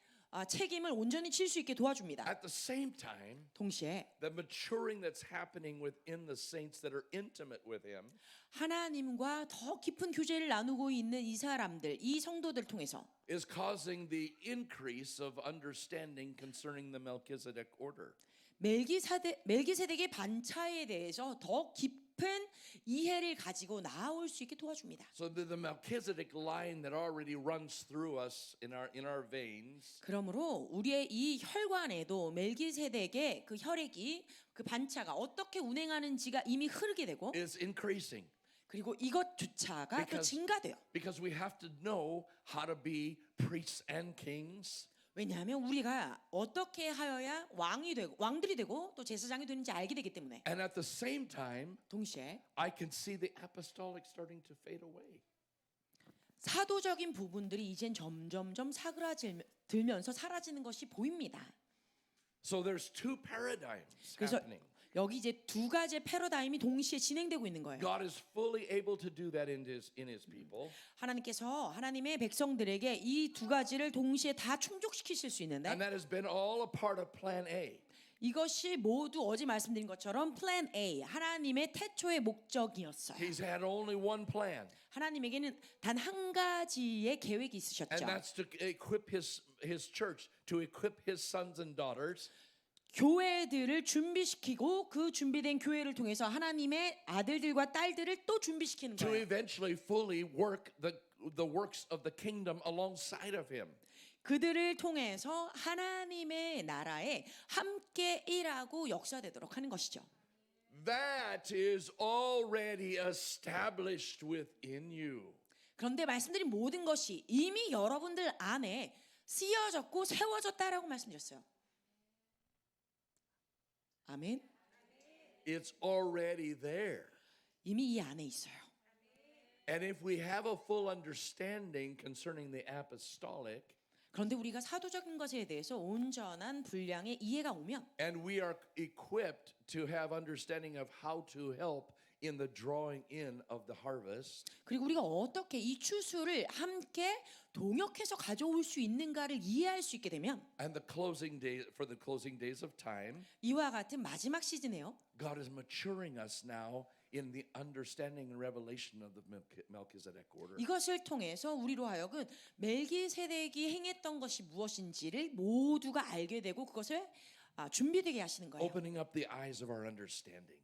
책임을 온전히 질 수 있게 도와줍니다. At the same time, 동시에 the maturing that's happening within the saints that are intimate with Him 하나님과 더 깊은 교제를 나누고 있는 이 사람들, 이 성도들 통해서 is causing the increase of understanding concerning the Melchizedek order. 멜기세덱의 반차에 대해서 더 깊은 이해를 가지고 나아올 수 있게 도와줍니다. So the Melchizedek line that already runs through us in our veins 그러므로 우리의 이 혈관에도 멜기세덱의 그 혈액이 그 반차가 어떻게 운행하는지가 이미 흐르게 되고 is increasing 그리고 이것조차가 또 Because- 증가돼요. because we have to know how to be priests and kings. 왜냐하면 우리가 어떻게 하여야 왕들이 되고 또 제사장이 되는지 알게 되기 때문에 And at the same time, 동시에 I can see the apostolic starting to fade away. 사도적인 부분들이 이젠 점점점 사그라들면서 사라지는 것이 보입니다. So there's two paradigms 그래서 happening. 여기 이제 두 가지의 패러다임이 동시에 진행되고 있는 거예요. God is fully able to do that in his people. 하나님께서 하나님의 백성들에게 이 두 가지를 동시에 다 충족시키실 수 있는데 And that has been all a part of plan A. 이것이 모두 어제 말씀드린 것처럼 플랜 A, 하나님의 태초의 목적이었어요. He's had only one plan, 하나님에게는 단 한 가지의 계획이 and 있으셨죠. that's to equip his church, to equip his sons and daughters 교회들을 준비시키고 그 준비된 교회를 통해서 하나님의 아들들과 딸들을 또 준비시키는 to 거예요. eventually fully work the works of the kingdom alongside of him. 그들을 통해서 하나님의 나라에 함께 일하고 역사되도록 하는 것이죠. That is already established within you. 그런데 말씀드린 모든 것이 이미 여러분들 안에 쓰여졌고 세워졌다라고 말씀드렸어요. 아멘. It's already there. 이미 이 안에 있어요. And if we have a full understanding concerning the apostolic, 그런데 우리가 사도적인 것에 대해서 온전한 분량의 이해가 오면 and we are equipped to have understanding of how to help in the drawing in of the harvest, 그리고 우리가 어떻게 이 추수를 함께 동역해서 가져올 수 있는가를 이해할 수 있게 되면 and the closing day for the closing days of time, 이와 같은 마지막 시즌에요. God is maturing us now in the understanding and revelation of the Melchizedek order. 이것을 통해서 우리로 하여금 멜기세덱이 행했던 것이 무엇인지를 모두가 알게 되고 그것을 준비되게 하시는 거예요. Opening up the eyes of our understanding.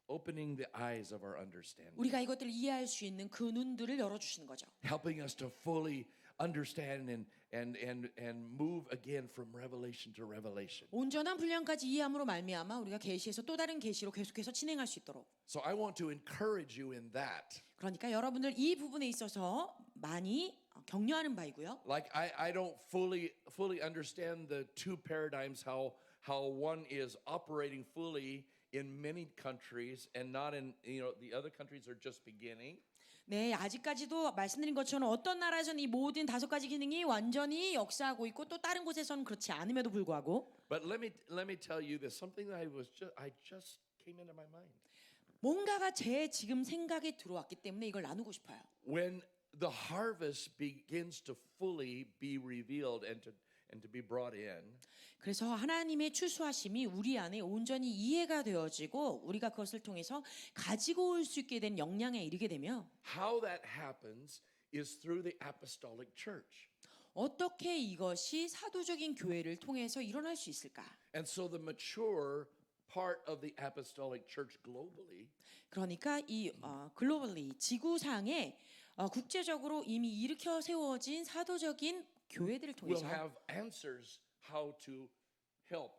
Opening the eyes of our understanding. 우리가 이것들을 이해할 수 있는 그 눈들을 열어주시는 거죠. Helping us to fully understand and move again from revelation to revelation. 온전한 분량까지 이해함으로 말미암아 우리가 계시에서 또 다른 계시로 계속해서 진행할 수 있도록. So I want to encourage you in that. 그러니까 여러분들 이 부분에 있어서 많이 격려하는 바이고요. Like I don't fully understand the two paradigms how one is operating fully in many countries and not in the other countries are just beginning. 네, 아직까지도 말씀드린 것처럼 어떤 나라에서는 이 모든 다섯 가지 기능이 완전히 역사하고 있고 또 다른 곳에서는 그렇지 않음에도 불구하고 But let me tell you this, something that I just came into my mind. 뭔가가 제 지금 생각에 들어왔기 때문에 이걸 나누고 싶어요. When the harvest begins to fully be revealed and to be brought in, 그래서 하나님의 추수하심이 우리 안에 온전히 이해가 되어지고 우리가 그것을 통해서 가지고 올 수 있게 된 역량에 이르게 되면 how that happens is through the apostolic church. 어떻게 이것이 사도적인 교회를 통해서 일어날 수 있을까? And so the mature part of the apostolic church globally 그러니까 이 글로벌리 지구상에 국제적으로 이미 일으켜 세워진 사도적인 교회들을 will 통해서 have answers how to help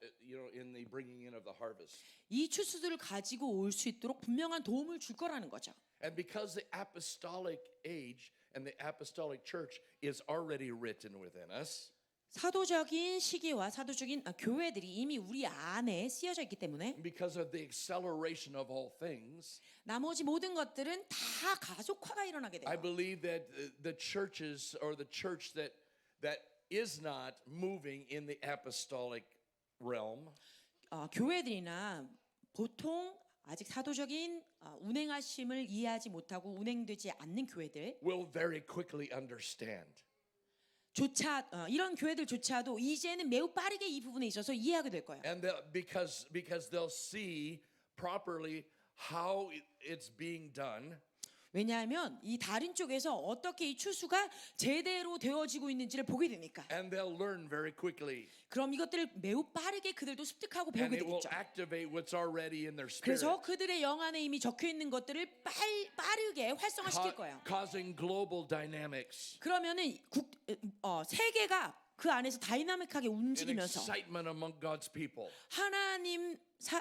in the bringing in of the harvest. 이 추수들을 가지고 올 수 있도록 분명한 도움을 줄 거라는 거죠. And because the apostolic age and the apostolic church is already written within us, 사도적인 시기와 사도적인 교회들이 이미 우리 안에 쓰여져 있기 때문에 because of the acceleration of all things, 나머지 모든 것들은 다 가속화가 일어나게 I 돼요. believe that the churches or the church that is not moving in the apostolic realm 교회들이나 보통 아직 사도적인 운행하심을 이해하지 못하고 운행되지 않는 교회들 will very quickly understand 이런 교회들조차도 이제는 매우 빠르게 이 부분에 있어서 이해하게 될 거예요. And because they'll see properly how it's being done. 왜냐하면 이 다른 쪽에서 어떻게 이 추수가 제대로 되어지고 있는지를 보게 되니까. And they'll learn very quickly. 그럼 이것들을 매우 빠르게 그들도 습득하고 And 배우게 it will 되겠죠. activate what's already in their spirit. 그래서 그들의 영 안에 이미 적혀 있는 것들을 빠르게 활성화시킬 거예요. Causing global dynamics. 그러면은 세계가 그 안에서 다이나믹하게 And 움직이면서 excitement among God's people.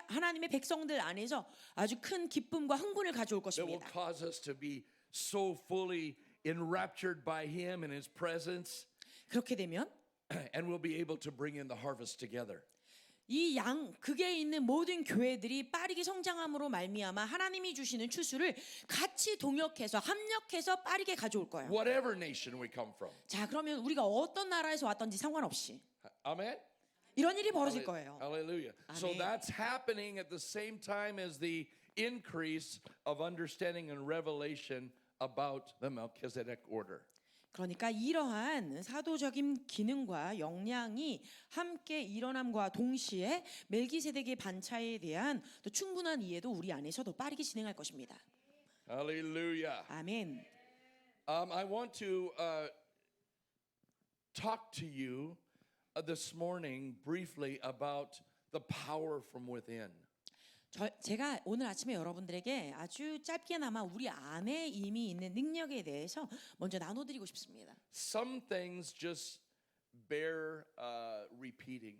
하나님의 백성들 안에서 아주 큰 기쁨과 흥분을 가져올 That will 것입니다. cause us to be so fully enraptured by Him and His presence. 그렇게 되면 And we'll be able to bring in the harvest together. 이 극에 있는 모든 교회들이 빠르게 성장함으로 말미암아 하나님이 주시는 추수를 같이 동역해서 합력해서 빠르게 가져올 거예요. Whatever nation we come from. 자, 그러면 우리가 어떤 나라에서 왔던지 상관없이 Amen? 이런 일이 벌어질 거예요. Hallelujah. So Amen. that's happening at the same time as the increase of understanding and revelation about the Melchizedek order. 그러니까 이러한 사도적인 기능과 역량이 함께 일어남과 동시에 멜기세덱의 반차에 대한 또 충분한 이해도 우리 안에서 더 빠르게 진행할 것입니다. Hallelujah. 아멘. I want to talk to you this morning briefly about the power from within. 제가 오늘 아침에 여러분들에게 아주 짧게나마 우리 안에 이미 있는 능력에 대해서 먼저 나눠드리고 싶습니다. Some things just bear repetition.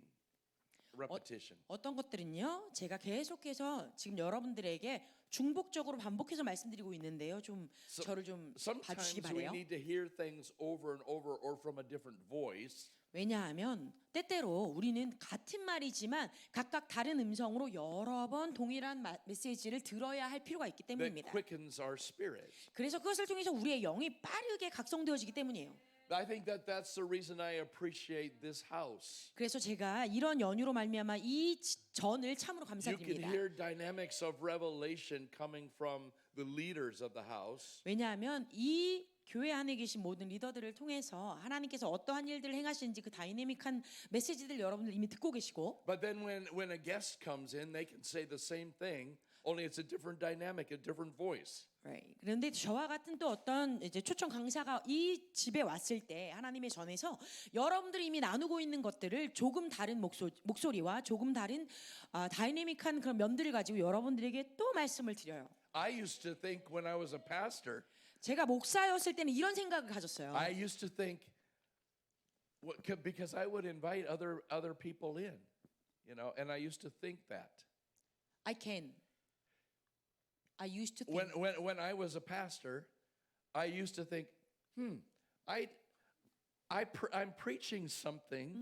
어떤 것들은요, 제가 계속해서 지금 여러분들에게 중복적으로 반복해서 말씀드리고 있는데요. 좀 저를 좀 봐주시기 Sometimes we 바래요. need to hear things over and over or from a different voice. 왜냐하면 때때로 우리는 같은 말이지만 각각 다른 음성으로 여러 번 동일한 메시지를 들어야 할 필요가 있기 That 때문입니다. quickens our spirit. 그래서 그것을 통해서 우리의 영이 빠르게 각성되어지기 때문이에요. I think that's the reason I appreciate this house. 그래서 제가 이런 연유로 말미암아 이 전을 참으로 You can 감사드립니다. hear dynamics of revelation coming from the leaders of the house. 왜냐하면 이 교회 안에 계신 모든 리더들을 통해서 하나님께서 어떠한 일들을 행하시는지 그 다이내믹한 메시지들 여러분들 이미 듣고 계시고, But then when a guest comes in, they can say the same thing, only it's a different dynamic, a different voice. 그런데 저와 같은 또 어떤 이제 초청 강사가 이 집에 왔을 때 하나님의 전에서 여러분들이 이미 나누고 있는 것들을 조금 다른 목소리와 조금 다른 다이내믹한 그런 면들을 가지고 여러분들에게 또 말씀을 드려요. I used to think when I was a pastor, 제가 목사였을 때는 이런 생각을 가졌어요. I used to think because I would invite other people in, and I used to think that. I used to think. When I was a pastor, I used to think, I'm preaching something,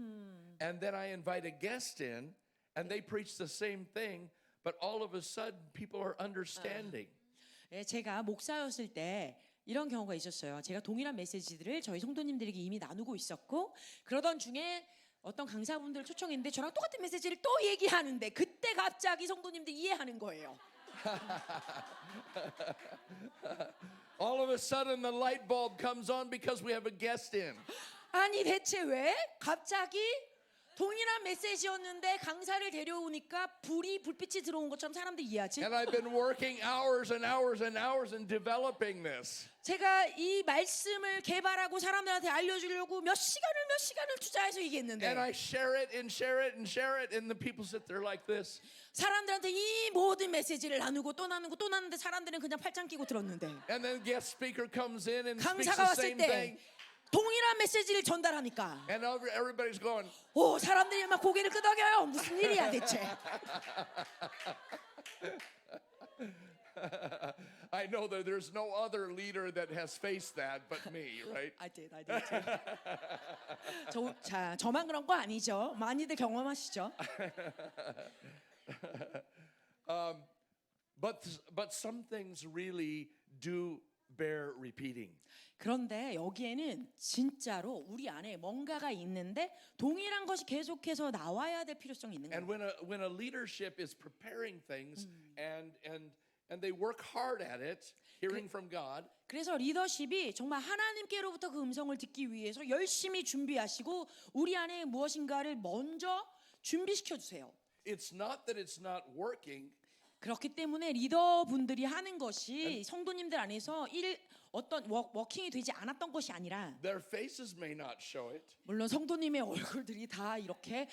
and then I invite a guest in, and they preach the same thing, but all of a sudden people are understanding. 제가 목사였을 때 이런 경우가 있었어요. 제가 동일한 메시지들을 저희 성도님들에게 이미 나누고 있었고, 그러던 중에 어떤 강사분들을 초청했는데 저랑 똑같은 메시지를 또 얘기하는데 그때 갑자기 성도님들이 이해하는 거예요. All of a sudden the light bulb comes on because we have a guest in. 아니 대체 왜 갑자기 동일한 메시지였는데 강사를 데려오니까 불빛이 들어온 것처럼 사람들이 이해하지? And I've been working hours and hours and hours in developing this. 제가 이 말씀을 개발하고 사람들한테 알려주려고 몇 시간을 투자해서 얘기했는데 And I share it and share it and share it, and the people sit there like this. 사람들한테 이 모든 메시지를 나누고 또 나누고 또 나누는데 사람들은 그냥 팔짱 끼고 들었는데 And then guest speaker comes in and speaks 강사가 the 왔을 same 때 thing. 동일한 메시지를 전달하니까 And everybody's going, 오 사람들이 막 고개를 끄덕여요. 무슨 일이야 대체? I know that there's no other leader that has faced that but me, right? I did. 저만 그런 거 아니죠? 많이들 경험하시죠? But some things really do bear repeating. 그런데 여기에는 진짜로 우리 안에 뭔가가 있는데 동일한 것이 계속해서 나와야 될 필요성이 있는 And 거예요. when a leadership is preparing things and and they work hard at it, hearing from God. 그래서 리더십이 정말 하나님께로부터 그 음성을 듣기 위해서 열심히 준비하시고 우리 안에 무엇인가를 먼저 준비시켜 주세요. It's not that it's not working. 그렇기 때문에 리더분들이 하는 것이 성도님들 안에서 어떤 워킹이 되지 않았던 것이 아니라 Their faces may not show it, 물론 성도님의 얼굴들이 다 이렇게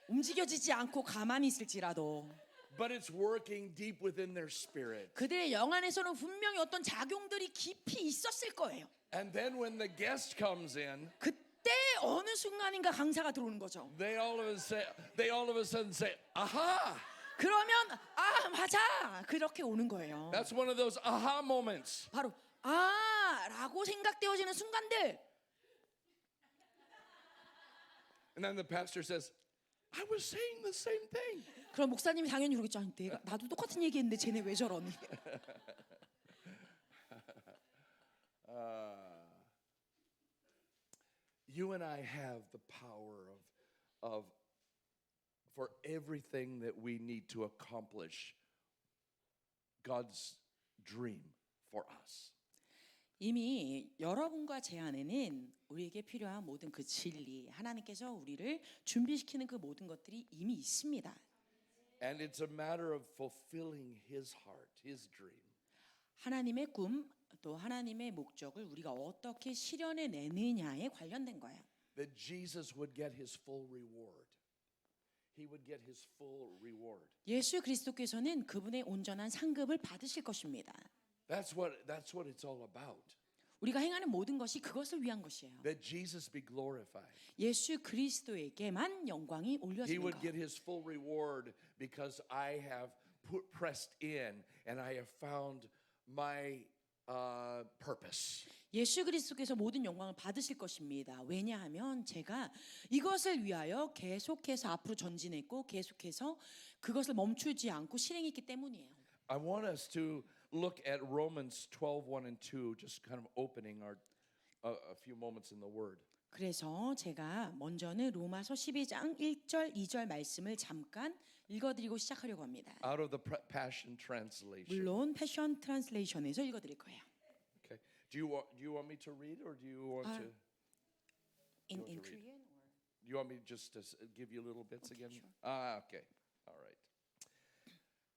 움직여지지 않고 가만히 있을지라도 but it's working deep within their spirit. 그들의 영 안에서는 분명히 어떤 작용들이 깊이 있었을 거예요. And then when the guest comes in, 그때 어느 순간인가 강사가 들어오는 거죠. they all of a sudden say, "Aha!" 그러면 아 맞아 그렇게 오는 거예요. That's one of those aha moments. 바로 아라고 생각되어지는 순간들. And then the pastor says, "I was saying the same thing." 그럼 목사님이 당연히 그러겠죠. 아니, 나도 똑같은 얘기했는데 쟤네 왜 저러니? You and I have the power of for everything that we need to accomplish God's dream for us. 이미 여러분과 제 안에는 우리에게 필요한 모든 그 진리, 하나님께서 우리를 준비시키는 그 모든 것들이 이미 있습니다. And it's a matter of fulfilling his heart, his dream. 하나님의 꿈, 또 하나님의 목적을 우리가 어떻게 실현해 내느냐에 관련된 거예요. That Jesus would get his full reward. He would get his full reward. 예수 그리스도께서는 그분의 온전한 상급을 받으실 것입니다. That's what it's all about. 우리가 행하는 모든 것이 그것을 위한 것이에요. That Jesus be glorified. 예수 그리스도에게만 영광이 He 올려지는 would 것. get his full reward because I have pressed in and I have found my purpose. 예수 그리스도께서 모든 영광을 받으실 것입니다. 왜냐하면 제가 이것을 위하여 계속해서 앞으로 전진했고 계속해서 그것을 멈추지 않고 실행했기 때문이에요. I want us to look at Romans 12:1 and 2, just kind of opening our a few moments in the Word. 그래서 제가 먼저는 로마서 12장 1절 2절 말씀을 잠깐 읽어드리고 시작하려고 합니다. Out of the Passion Translation. 물론 패션 트랜슬레이션에서 읽어드릴 거예요. Okay. Do you want me to read, or do you want to? In want to read? Korean or? Do you want me just to give you little bits again? sure. Okay. All right.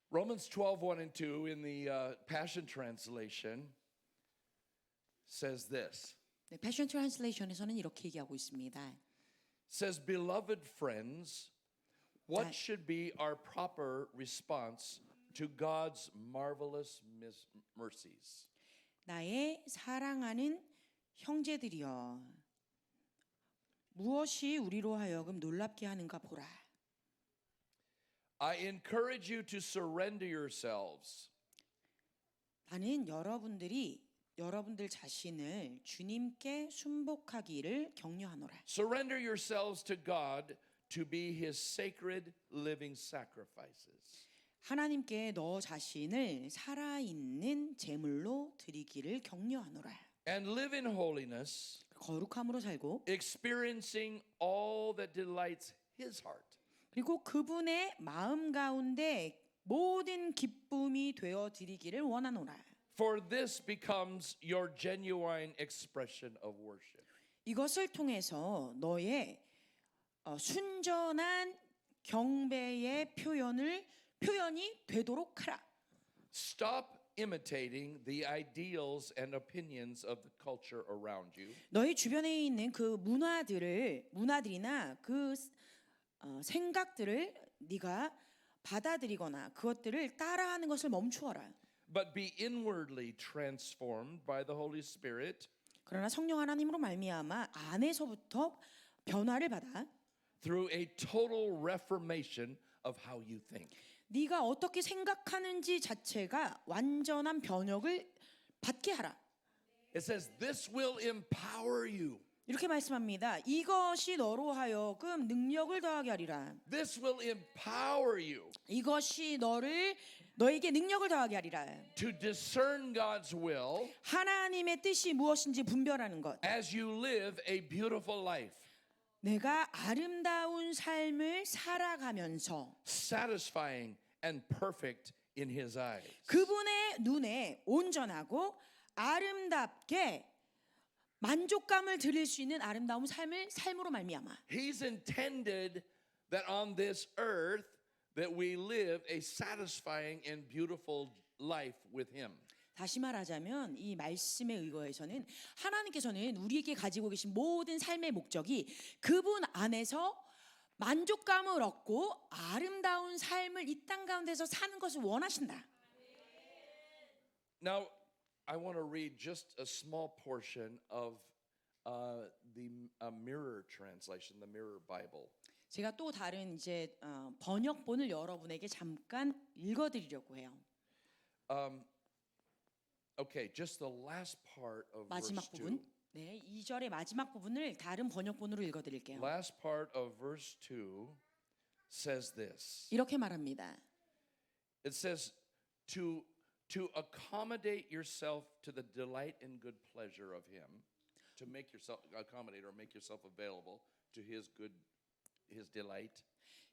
Romans 12:1 and 2 in the Passion Translation says this. 네, 패션 트랜슬레이션에서는 이렇게 얘기하고 있습니다. Says, "Beloved friends, what 자- should be our proper response to God's marvelous mercies?" 나의 사랑하는 형제들이여 무엇이 우리로 하여금 놀랍게 하는가 보라. I encourage you to surrender yourselves 나는 여러분들 자신을 주님께 순복하기를 격려하노라. Surrender yourselves to God to be his sacred living sacrifices. 하나님께 너 자신을 살아있는 제물로 드리기를 격려하노라. And live in holiness, 거룩함으로 살고 experiencing all that delights his heart. 그리고 그분의 마음 가운데 모든 기쁨이 되어 드리기를 원하노라. For this becomes your genuine expression of worship. 이것을 통해서 너의 순전한 경배의 표현이 되도록 하라. Stop imitating the ideals and opinions of the culture around you. 너희 주변에 있는 그 문화들이나 그 생각들을 네가 받아들이거나 그것들을 따라하는 것을 멈추어라. But be inwardly transformed by the Holy Spirit 그러나 성령 하나님으로 말미암아 안에서부터 변화를 받아 through a total reformation of how you think. 네가 어떻게 생각하는지 자체가 완전한 변혁을 받게 하라. It says this will empower you. 이렇게 말씀합니다. 이것이 너로 하여금 능력을 더하게 하리라. This will empower you 이것이 너에게 능력을 더하게 하리라. to discern God's will 하나님의 뜻이 무엇인지 분별하는 것. as you live a beautiful life, 내가 아름다운 삶을 살아가면서 satisfying and perfect in his eyes. 그분의 눈에 온전하고 아름답게 만족감을 드릴 수 있는 아름다운 삶으로 말미암아 He's intended that on this earth that we live a satisfying and beautiful life with him. 다시 말하자면 이 말씀에 의거해서는 하나님께서는 우리에게 가지고 계신 모든 삶의 목적이 그분 안에서 만족감을 얻고 아름다운 삶을 이 땅 가운데서 사는 것을 원하신다. Now, I want to read just a small portion of the Mirror translation, the Mirror Bible. 제가 또 다른 이제 번역본을 여러분에게 잠깐 읽어드리려고 해요. Okay, just the last part of verse 마지막 2. 부분. 네, 2절의 마지막 부분을 다른 번역본으로 읽어드릴게요. Last part of verse 2 says this. 이렇게 말합니다. It says to accommodate yourself to the delight and good pleasure of him, to make yourself accommodate or make yourself available to his delight.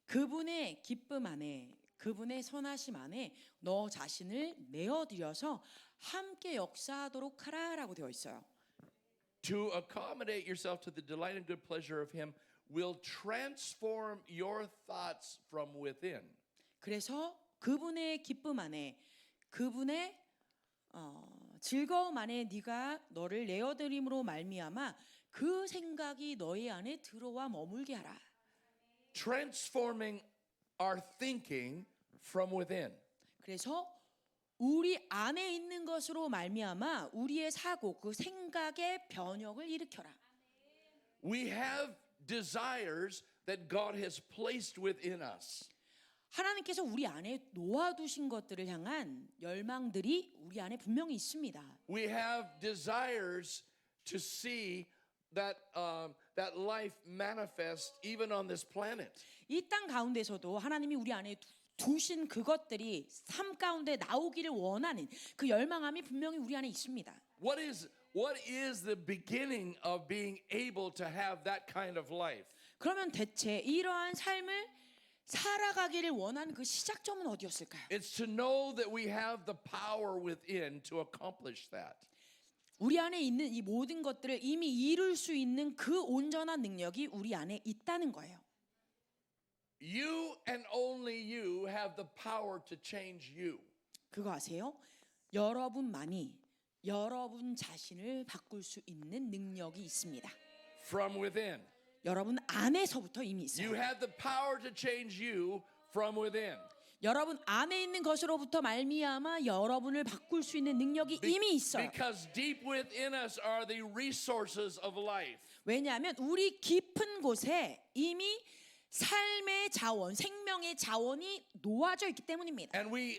그분의 기쁨 안에 그분의 선하심 안에 너 자신을 내어드려서 함께 역사하도록 하라라고 되어 있어요. To accommodate yourself to the delight and good pleasure of him will transform your thoughts from within. 그래서 그분의 기쁨 안에 그분의 즐거움 안에 네가 너를 내어드림으로 말미암아 그 생각이 너의 안에 들어와 머물게 하라. Transforming our thinking from within. 그래서 우리 안에 있는 것으로 말미암아 우리의 사고 그 생각의 변혁을 일으켜라. We have desires that God has placed within us. 하나님께서 우리 안에 놓아두신 것들을 향한 열망들이 우리 안에 분명히 있습니다. We have desires to see that life manifest even on this planet. 이 땅 가운데서도 하나님이 우리 안에 두신 그것들이 삶 가운데 나오기를 원하는 그 열망함이 분명히 우리 안에 있습니다. What is the beginning of being able to have that kind of life? 그러면 대체 이러한 삶을 살아가기를 원하는 그 시작점은 어디였을까요? It's to know that we have the power within to accomplish that. 우리 안에 있는 이 모든 것들을 이미 이룰 수 있는 그 온전한 능력이 우리 안에 있다는 거예요. You and only you have the power to change you. 그거 아세요? 여러분만이 여러분 자신을 바꿀 수 있는 능력이 있습니다. From within. 여러분 안에서부터 이미 있어요. You have the power to change you from within. 여러분 안에 있는 것으로부터 말미암아 여러분을 바꿀 수 있는 능력이 이미 있어요. Because deep within us are the resources of life. 왜냐하면 우리 깊은 곳에 이미 삶의 자원, 생명의 자원이 놓아져 있기 때문입니다. And we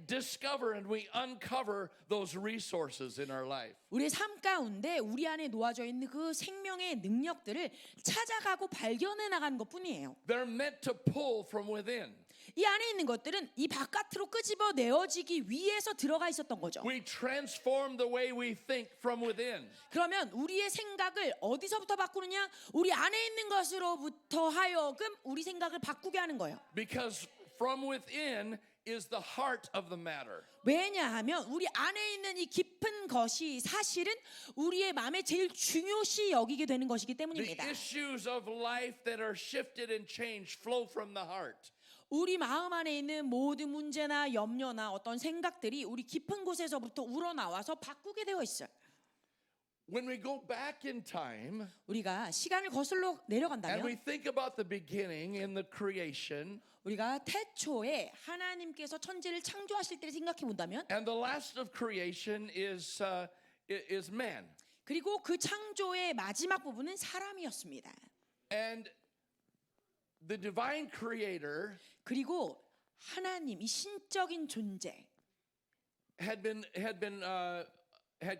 discover and we uncover those resources in our life. 우리의 삶 가운데 우리 안에 놓아져 있는 그 생명의 능력들을 찾아가고 발견해 나가는 것뿐이에요. They're meant to pull from within. 이 안에 있는 것들은 이 바깥으로 끄집어 내어지기 위해서 들어가 있었던 거죠. We transform the way we think from within. 그러면 우리의 생각을 어디서부터 바꾸느냐? 우리 안에 있는 것으로부터 하여금 우리 생각을 바꾸게 하는 거예요. Because from within is the heart of the matter. 왜냐하면 우리 안에 있는 이 깊은 것이 사실은 우리의 마음에 제일 중요시 여기게 되는 것이기 The 때문입니다. issues of life that are shifted and changed flow from the heart. 우리 마음 안에 있는 모든 문제나 염려나 어떤 생각들이 우리 깊은 곳에서부터 우러나와서 바꾸게 되어 있어요. When we go back in time 우리가 시간을 거슬러 and we 내려간다면 think about the beginning in the creation 우리가 태초에 하나님께서 천지를 창조하실 때를 생각해 본다면 and the last of creation is man. 그리고 그 창조의 마지막 부분은 사람이었습니다. And the divine creator 그리고 하나님 이 신적인 존재 had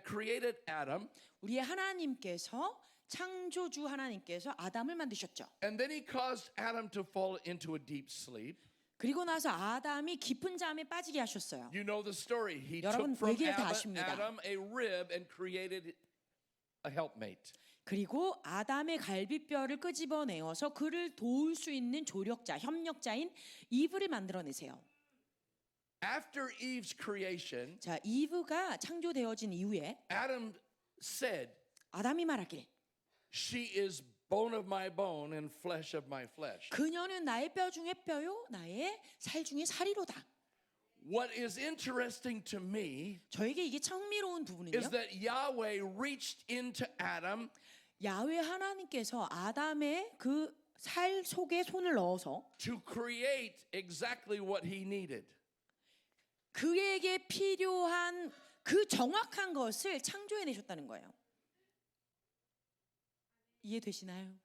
created Adam, 우리의 하나님께서 창조주 하나님께서 아담을 만드셨죠. and then he caused Adam to fall into a deep sleep. 그리고 나서 아담이 깊은 잠에 빠지게 하셨어요. You know the story. He 여러분, took from 얘기를 다 Adam 아십니다. a rib and created a helpmate. 그리고 아담의 갈비뼈를 끄집어내어서 그를 도울 수 있는 조력자, 협력자인 이브를 만들어내세요. After Eve's creation, 자, 이브가 창조되어진 이후에 Adam said, 아담이 말하길 "She is bone of my bone and flesh of my flesh." 그녀는 나의 뼈 중에 뼈요 나의 살 중에 살이로다. What is interesting to me 저에게 이게 흥미로운 부분은요. is that Yahweh reached into Adam 야훼 하나님께서 아담의 그 살 속에 손을 넣어서 to create exactly what he needed. 그에게 필요한 그 정확한 것을 창조해 내셨다는 거예요. 이해되시나요?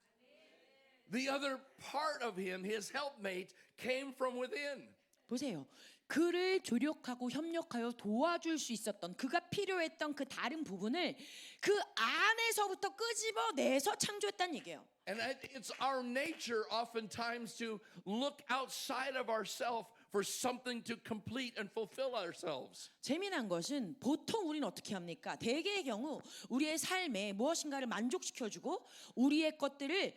The other part of him, his helpmate, came from within. 보세요. 그를 조력하고 협력하여 도와줄 수 있었던 그가 필요했던 그 다른 부분을 그 안에서부터 끄집어내서 창조했다는 얘기예요. And it's our nature oftentimes to look outside of ourselves for something to complete and fulfill ourselves. 재미난 것은 보통 우리는 어떻게 합니까? 대개의 경우 우리의 삶에 무엇인가를 만족시켜주고 우리의 것들을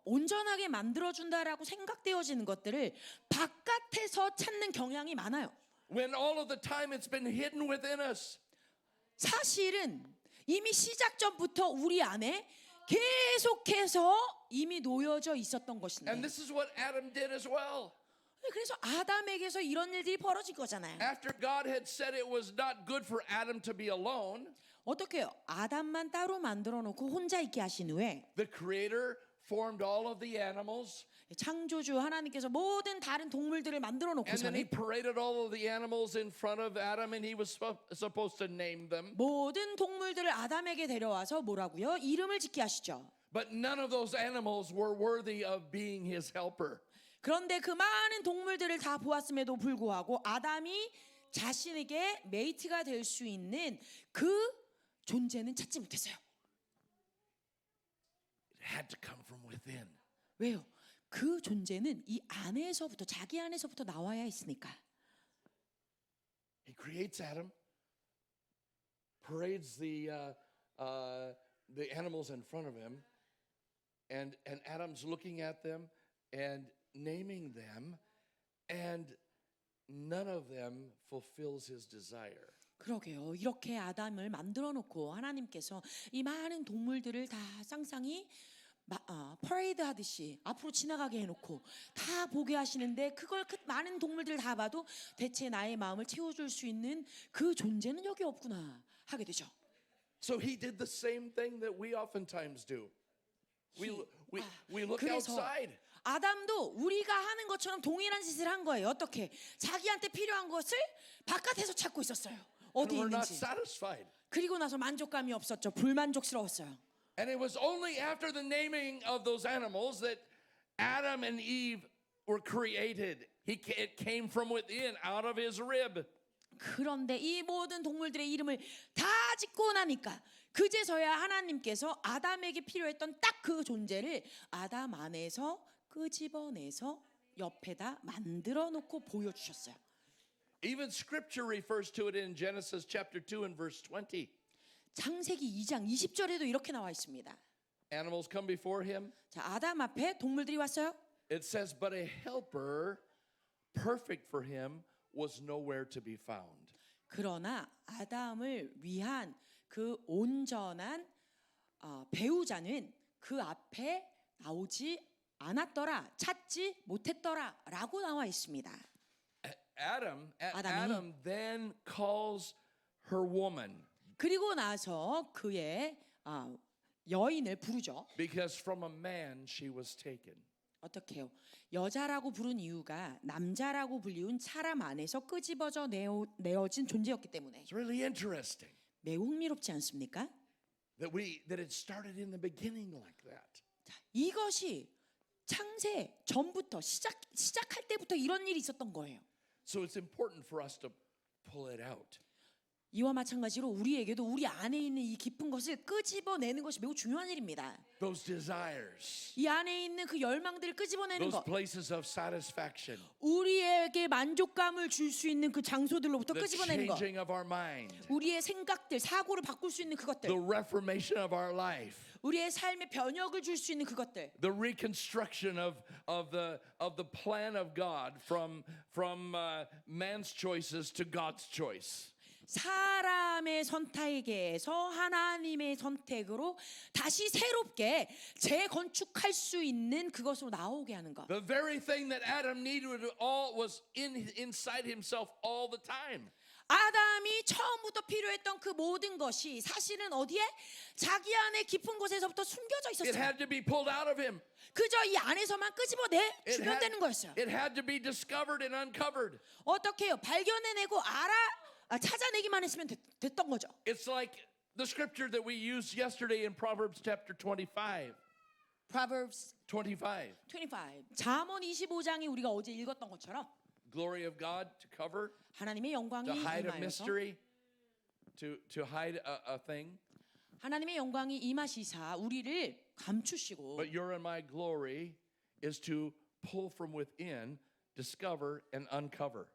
온전하게 만들어준다라고 생각되어지는 것들을 바깥에서 찾는 경향이 많아요. When all of the time it's been hidden within us. 사실은 이미 시작 전부터 우리 안에 계속해서 이미 놓여져 있었던 And 것인데 this is what Adam did as well. 그래서 아담에게서 이런 일들이 벌어질 거잖아요. After God had said it was not good for Adam to be alone, 어떻게 해요? 아담만 따로 만들어 놓고 혼자 있게 하신 후에 the Creator formed all of the animals, 창조주 하나님께서 모든 다른 동물들을 만들어 and then He 놓고서는 paraded all of the animals in front of Adam, and He was supposed to name them. 모든 동물들을 아담에게 데려와서 뭐라고요? 이름을 짓게 하시죠. But none of those animals were worthy of being His helper. 그런데 그 많은 동물들을 다 보았음에도 불구하고 아담이 자신에게 메이트가 될 수 있는 그 존재는 찾지 못했어요. It had to come from within. 왜요? 그 존재는 이 안에서부터 자기 안에서부터 나와야 했으니까. He creates Adam, parades the animals in front of him, and Adam's looking at them and naming them, and none of them fulfills his desire. 그러게요. 이렇게 아담을 만들어 놓고 하나님께서 이 많은 동물들을 다 쌍쌍이 퍼레이드 하듯이 앞으로 지나가게 해놓고 다 보게 하시는데 그걸 그 많은 동물들 다 봐도 대체 나의 마음을 채워줄 수 있는 그 존재는 여기 없구나 하게 되죠. So he did the same thing that we oftentimes do. We look 그래서 outside. 아담도 우리가 하는 것처럼 동일한 짓을 한 거예요. 어떻게? 자기한테 필요한 것을 바깥에서 찾고 있었어요. 어디 And we're not 있는지. satisfied. 그리고 나서 만족감이 없었죠. 불만족스러웠어요. And it was only after the naming of those animals that Adam and Eve were created. It came from within, out of his rib. 그런데 이 모든 동물들의 이름을 다 짓고 나니까 그제서야 하나님께서 아담에게 필요했던 딱 그 존재를 아담 안에서 끄집어내서 옆에다 만들어 놓고 보여주셨어요. Even scripture refers to it in Genesis chapter 2 and verse 20. 창세기 2장 20절에도 이렇게 나와 있습니다. Animals come before him. 자, 아담 앞에 동물들이 왔어요. It says, but a helper perfect for him was nowhere to be found. 그러나 아담을 위한 그 온전한 배우자는 그 앞에 나오지 않았더라, 찾지 못했더라라고 나와 있습니다. Adam 아담이 then calls her woman 그리고 나서 그의 여인을 부르죠. because from a man she was taken. 어떻게 해요? 여자라고 부른 이유가 남자라고 불리운 사람 안에서 끄집어져 내어진 존재였기 때문에 It's really interesting 매우 흥미롭지 않습니까? that it started in the beginning like that. 자, 이것이 창세 전부터 시작할 때부터 이런 일이 있었던 거예요. So it's important for us to pull it out. 이와 마찬가지로 우리에게도 우리 안에 있는 이 깊은 것을 끄집어내는 것이 매우 중요한 일입니다. Those desires, 이 안에 있는 그 열망들을 끄집어내는 those 것, places of satisfaction, 우리에게 만족감을 줄 수 있는 그 장소들로부터 the 끄집어내는 것, changing of our mind, 우리의 생각들, 사고를 바꿀 수 있는 그것들, the reformation of our life. 우리의 삶에 변혁을 줄 수 있는 그것들. The reconstruction of the plan of God from man's choices to God's choice. 사람의 선택에서 하나님의 선택으로 다시 새롭게 재건축할 수 있는 그것으로 나오게 하는 것. The very thing that Adam needed all was inside himself all the time. 아담이 처음부터 필요했던 그 모든 것이 사실은 어디에? 자기 안에 깊은 곳에서부터 숨겨져 It 있었어요. had to be pulled out of him. 그저 이 안에서만 끄집어내 It 주면 되는 거였어요. it had to be discovered and uncovered. 어떻게 해요? 발견해내고 찾아내기만 했으면 됐던 거죠. It's like the scripture that we used yesterday in Proverbs chapter 25. Proverbs 25. 25. 잠언 25장이 우리가 어제 읽었던 것처럼 Glory of God to cover, 하나님의 영광이 to hide a 임하여서 mystery, to hide a thing. 하나님의 영광이 임하시사 우리를 감추시고 But your and my glory is to pull from within, discover and uncover.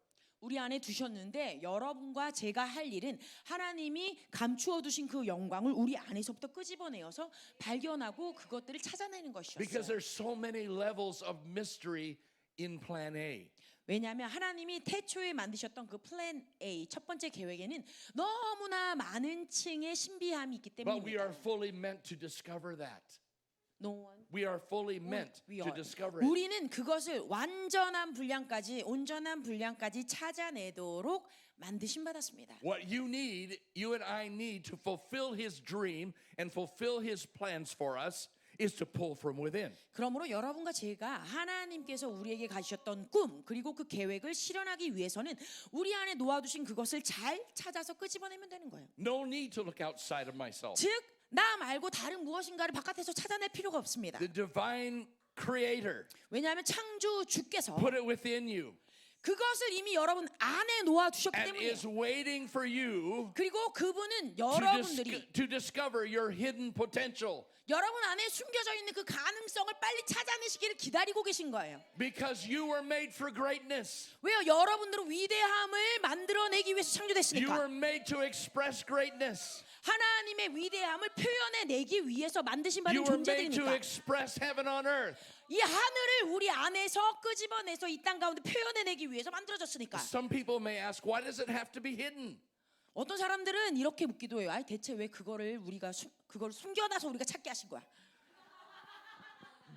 우리 안에 두셨는데 여러분과 제가 할 일은 하나님이 감추어 두신 그 영광을 우리 안에서부터 끄집어내어서 발견하고 그것들을 찾아내는 Because 것이었어요. there's so many levels of mystery in plan A. 왜냐하면 하나님이 태초에 만드셨던 그 플랜 A 첫 번째 계획에는 너무나 많은 층의 신비함이 있기 But we are 때문입니다. fully meant to discover that. No one. We are fully meant We to are. discover it. 우리는 그것을 온전한 분량까지 찾아내도록 만드심 받았습니다. What you and I need to fulfill his dream and fulfill his plans for us is to pull from within. 그러므로 여러분과 제가 하나님께서 우리에게 가지셨던 꿈 그리고 그 계획을 실현하기 위해서는 우리 안에 놓아두신 그것을 잘 찾아서 끄집어내면 되는 거예요. No need to look outside of myself. 즉, 나 말고 다른 무엇인가를 바깥에서 찾아낼 필요가 없습니다. The divine creator 왜냐하면 창조 주께서 put it within you 그것을 이미 여러분 안에 놓아두셨기 and 때문에 is waiting for you 그리고 그분은 여러분들이 to discover your hidden potential. 여러분 안에 숨겨져 있는 그 가능성을 빨리 찾아내시기를 기다리고 계신 거예요. Because you were made for greatness. 왜요? 여러분들은 위대함을 만들어내기 위해서 You were 창조됐으니까. made to express greatness. 하나님의 위대함을 표현해내기 위해서 만드신 You 받은 were made to 존재들이니까. express heaven on earth. 이 하늘을 우리 안에서 끄집어내서 이 땅 가운데 표현해내기 위해서 만들어졌으니까. Some people may ask, why does it have to be hidden? 어떤 사람들은 이렇게 묻기도 해요. 아니 대체 왜 그거를 그걸 숨겨놔서 우리가 찾게 하신 거야?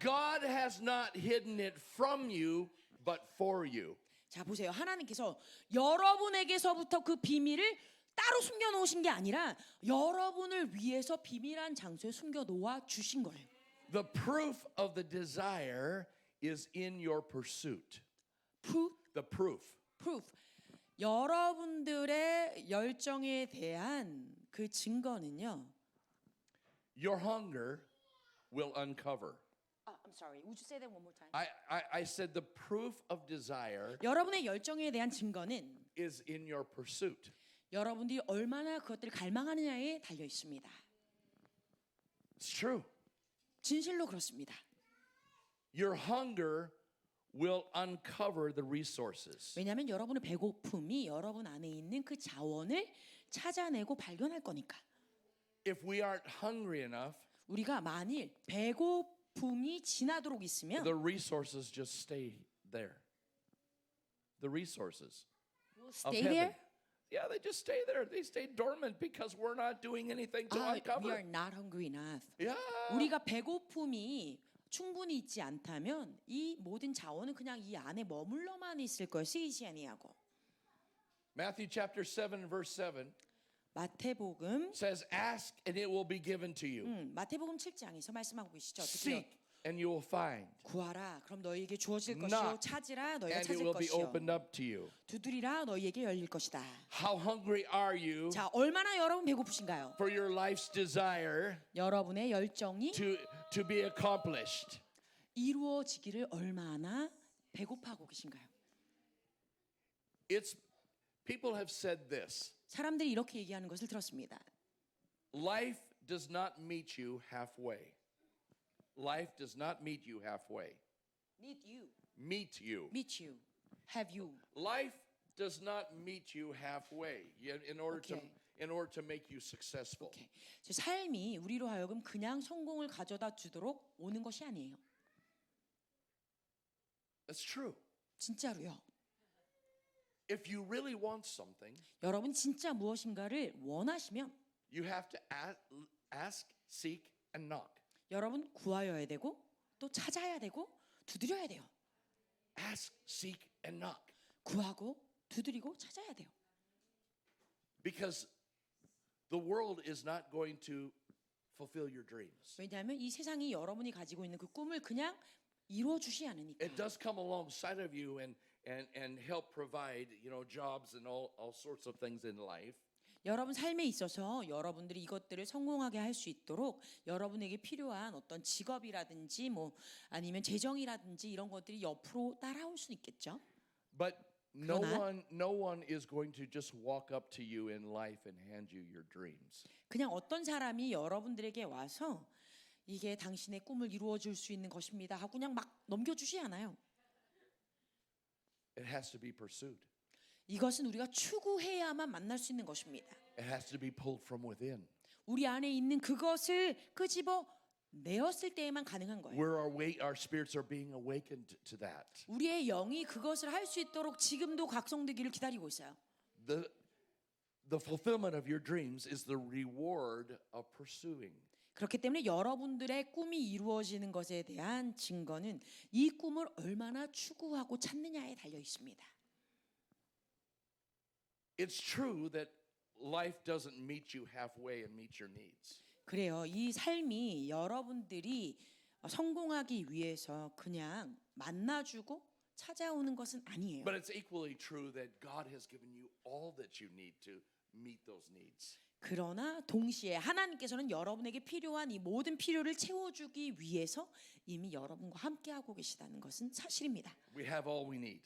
God has not hidden it from you, but for you. 자 보세요. 하나님께서 여러분에게서부터 그 비밀을 따로 숨겨놓으신 게 아니라 여러분을 위해서 비밀한 장소에 숨겨놓아 주신 거예요. The proof of the desire is in your pursuit. Proof. The proof. 여러분들의 열정에 대한 그 증거는요. Your hunger will uncover. I'm sorry. Would you say that one more time? I said the proof of desire 여러분의 열정에 대한 증거는 is in your pursuit. 여러분들이 얼마나 그것들을 갈망하느냐에 달려 있습니다. It's true. 진실로 그렇습니다. Your hunger will uncover the resources. 왜냐하면 여러분의 배고픔이 여러분 안에 있는 그 자원을 찾아내고 발견할 거니까. If we aren't hungry enough, 우리가 만일 배고픔이 지나도록 있으면 the resources just stay there. The resources of stay heaven. there. Yeah, they just stay there. They stay dormant because we're not doing anything to We are uncover. not hungry enough. Yeah. 우리가 배고픔이 충분히 있지 않다면 이 모든 자원은 그냥 이 안에 머물러만 있을 걸 쓰이지 아니하고. Matthew chapter 7 verse 7 마태복음 says, "Ask and it will be given to you. 마태복음 7장에서 말씀하고 계시죠. 어떻게 Seek and you will find. 구하라 그럼 너희에게 주어질 Knock, 것이요 찾으라 너희가 And it 찾을 will be 것이요 opened up to you." 두드리라 너희에게 열릴 것이다. How hungry are you 자 얼마나 여러분 배고프신가요? for your life's desire 여러분의 열정이 to be accomplished? 이루어지기를 얼마나 배고파하고 계신가요? It's people have said this. 사람들이 이렇게 얘기하는 것을 들었습니다. Life does not meet you halfway. Life does not meet you halfway. Need you, Meet you. meet you, have you. Life does not meet you halfway. In order Okay. in order to make you successful. 오케이. 제 삶이 우리로 하여금 그냥 성공을 가져다 주도록 오는 것이 아니에요. That's true. 진짜로요. If you really want something, 여러분 진짜 무엇인가를 원하시면 you have to ask, seek, and knock. 여러분 구하여야 되고 또 찾아야 되고 두드려야 돼요. Ask, seek, and knock. 구하고 두드리고 찾아야 돼요. Because the world is not going to fulfill your dreams. 왜냐하면 이 세상이 여러분이 가지고 있는 그 꿈을 그냥 이루어 주시 않으니까. It does come alongside of you and help provide, jobs and all sorts of things in life. 여러분 삶에 있어서 여러분들이 이것들을 성공하게 할 수 있도록 여러분에게 필요한 어떤 직업이라든지 뭐 아니면 재정이라든지 이런 것들이 옆으로 따라올 수 있겠죠. But 그러나 no one is going to just walk up to you in life and hand you your dreams. 그냥 어떤 사람이 여러분들에게 와서 이게 당신의 꿈을 이루어 줄 수 있는 것입니다 하고 그냥 막 넘겨주지 않아요. It has to be pursued. 이것은 우리가 추구해야만 만날 수 있는 것입니다. It has to be pulled from within. 우리 안에 있는 그것을 끄집어 내었을 때에만 가능한 거예요. Where our spirits are being awakened to that. 우리의 영이 그것을 할 수 있도록 지금도 각성되기를 기다리고 있어요. The fulfillment of your dreams is the reward of pursuing. 그렇기 때문에 여러분들의 꿈이 이루어지는 것에 대한 증거는 이 꿈을 얼마나 추구하고 찾느냐에 달려 있습니다. It's true that life doesn't meet you halfway and meet your needs. 그래요. 이 삶이 여러분들이 성공하기 위해서 그냥 만나주고 찾아오는 것은 아니에요. But it's equally true that God has given you all that you need to meet those needs. 그러나 동시에 하나님께서는 여러분에게 필요한 이 모든 필요를 채워주기 위해서 이미 여러분과 함께하고 계시다는 것은 사실입니다. We have all we need.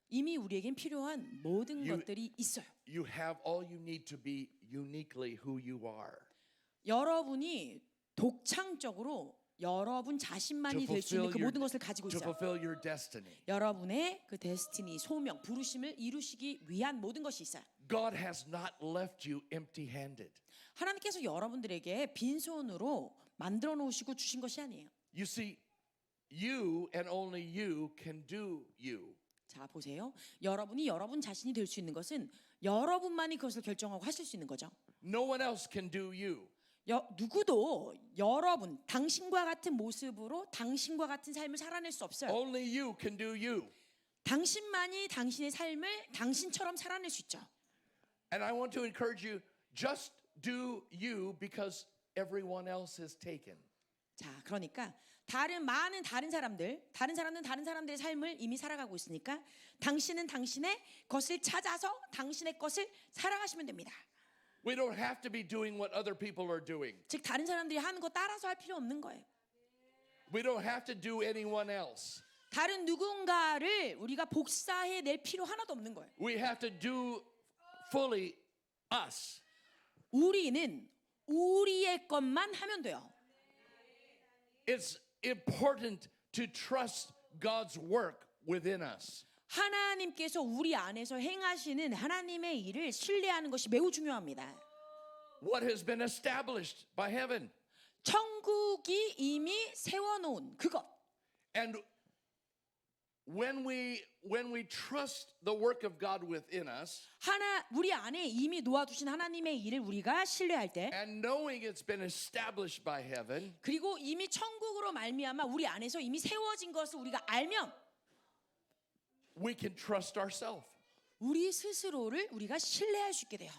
이미 우리에겐 필요한 모든 것들이 있어요. You have all you need to be uniquely who you are. 여러분이 독창적으로 여러분 자신만이 될 수 있는 그 모든 것을 가지고 to 있어요. fulfill your destiny. 여러분의 그 데스티니, 소명, 부르심을 이루시기 위한 모든 것이 있어요. God has not left you empty-handed. 하나님께서 여러분들에게 빈손으로 만들어 놓으시고 주신 것이 아니에요. You see, you and only you can do you. 자, 보세요. 여러분이 여러분 자신이 될 수 있는 것은 여러분만이 그것을 결정하고 하실 수 있는 거죠. No one else can do you. 누구도 여러분, 당신과 같은 모습으로 당신과 같은 삶을 살아낼 수 없어요. Only you can do you. 당신만이 당신의 삶을 당신처럼 살아낼 수 있죠. And I want to encourage you, just do you because everyone else has taken. 자, 그러니까 많은 다른 사람들의 삶을 이미 살아가고 있으니까 당신은 당신의 것을 찾아서 당신의 것을 살아가시면 됩니다. We don't have to be doing what other people are doing. 즉 다른 사람들이 하는 거 따라서 할 필요 없는 거예요. We don't have to do anyone else. 다른 누군가를 우리가 복사해 낼 필요 하나도 없는 거예요. We have to do fully us. 우리는 우리의 것만 하면 돼요. It's important to trust God's work within us. 하나님께서 우리 안에서 행하시는 하나님의 일을 신뢰하는 것이 매우 중요합니다. What has been established by heaven. 천국이 이미 세워놓은 그것. And when we trust the work of God within us, 우리 안에 이미 놓아두신 하나님의 일을 우리가 신뢰할 때, and knowing it's been established by heaven, 그리고 이미 천국으로 말미암아 우리 안에서 이미 세워진 것을 우리가 알면 we can trust ourselves. 우리 스스로를 우리가 신뢰할 수 있게 돼요.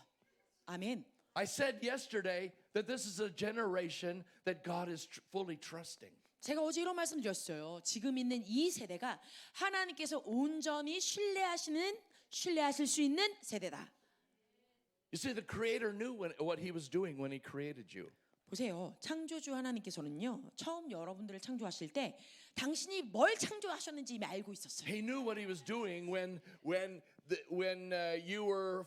아멘. I said yesterday that this is a generation that God is fully trusting. 제가 어제 이런 말씀 드렸어요. 지금 있는 이 세대가 하나님께서 온전히 신뢰하실 수 있는 세대다. You see, the Creator knew what He was doing when He created you. 보세요. 창조주 하나님께서는요. 처음 여러분들을 창조하실 때 당신이 뭘 창조하셨는지 이미 알고 있었어요. He knew what He was doing when you were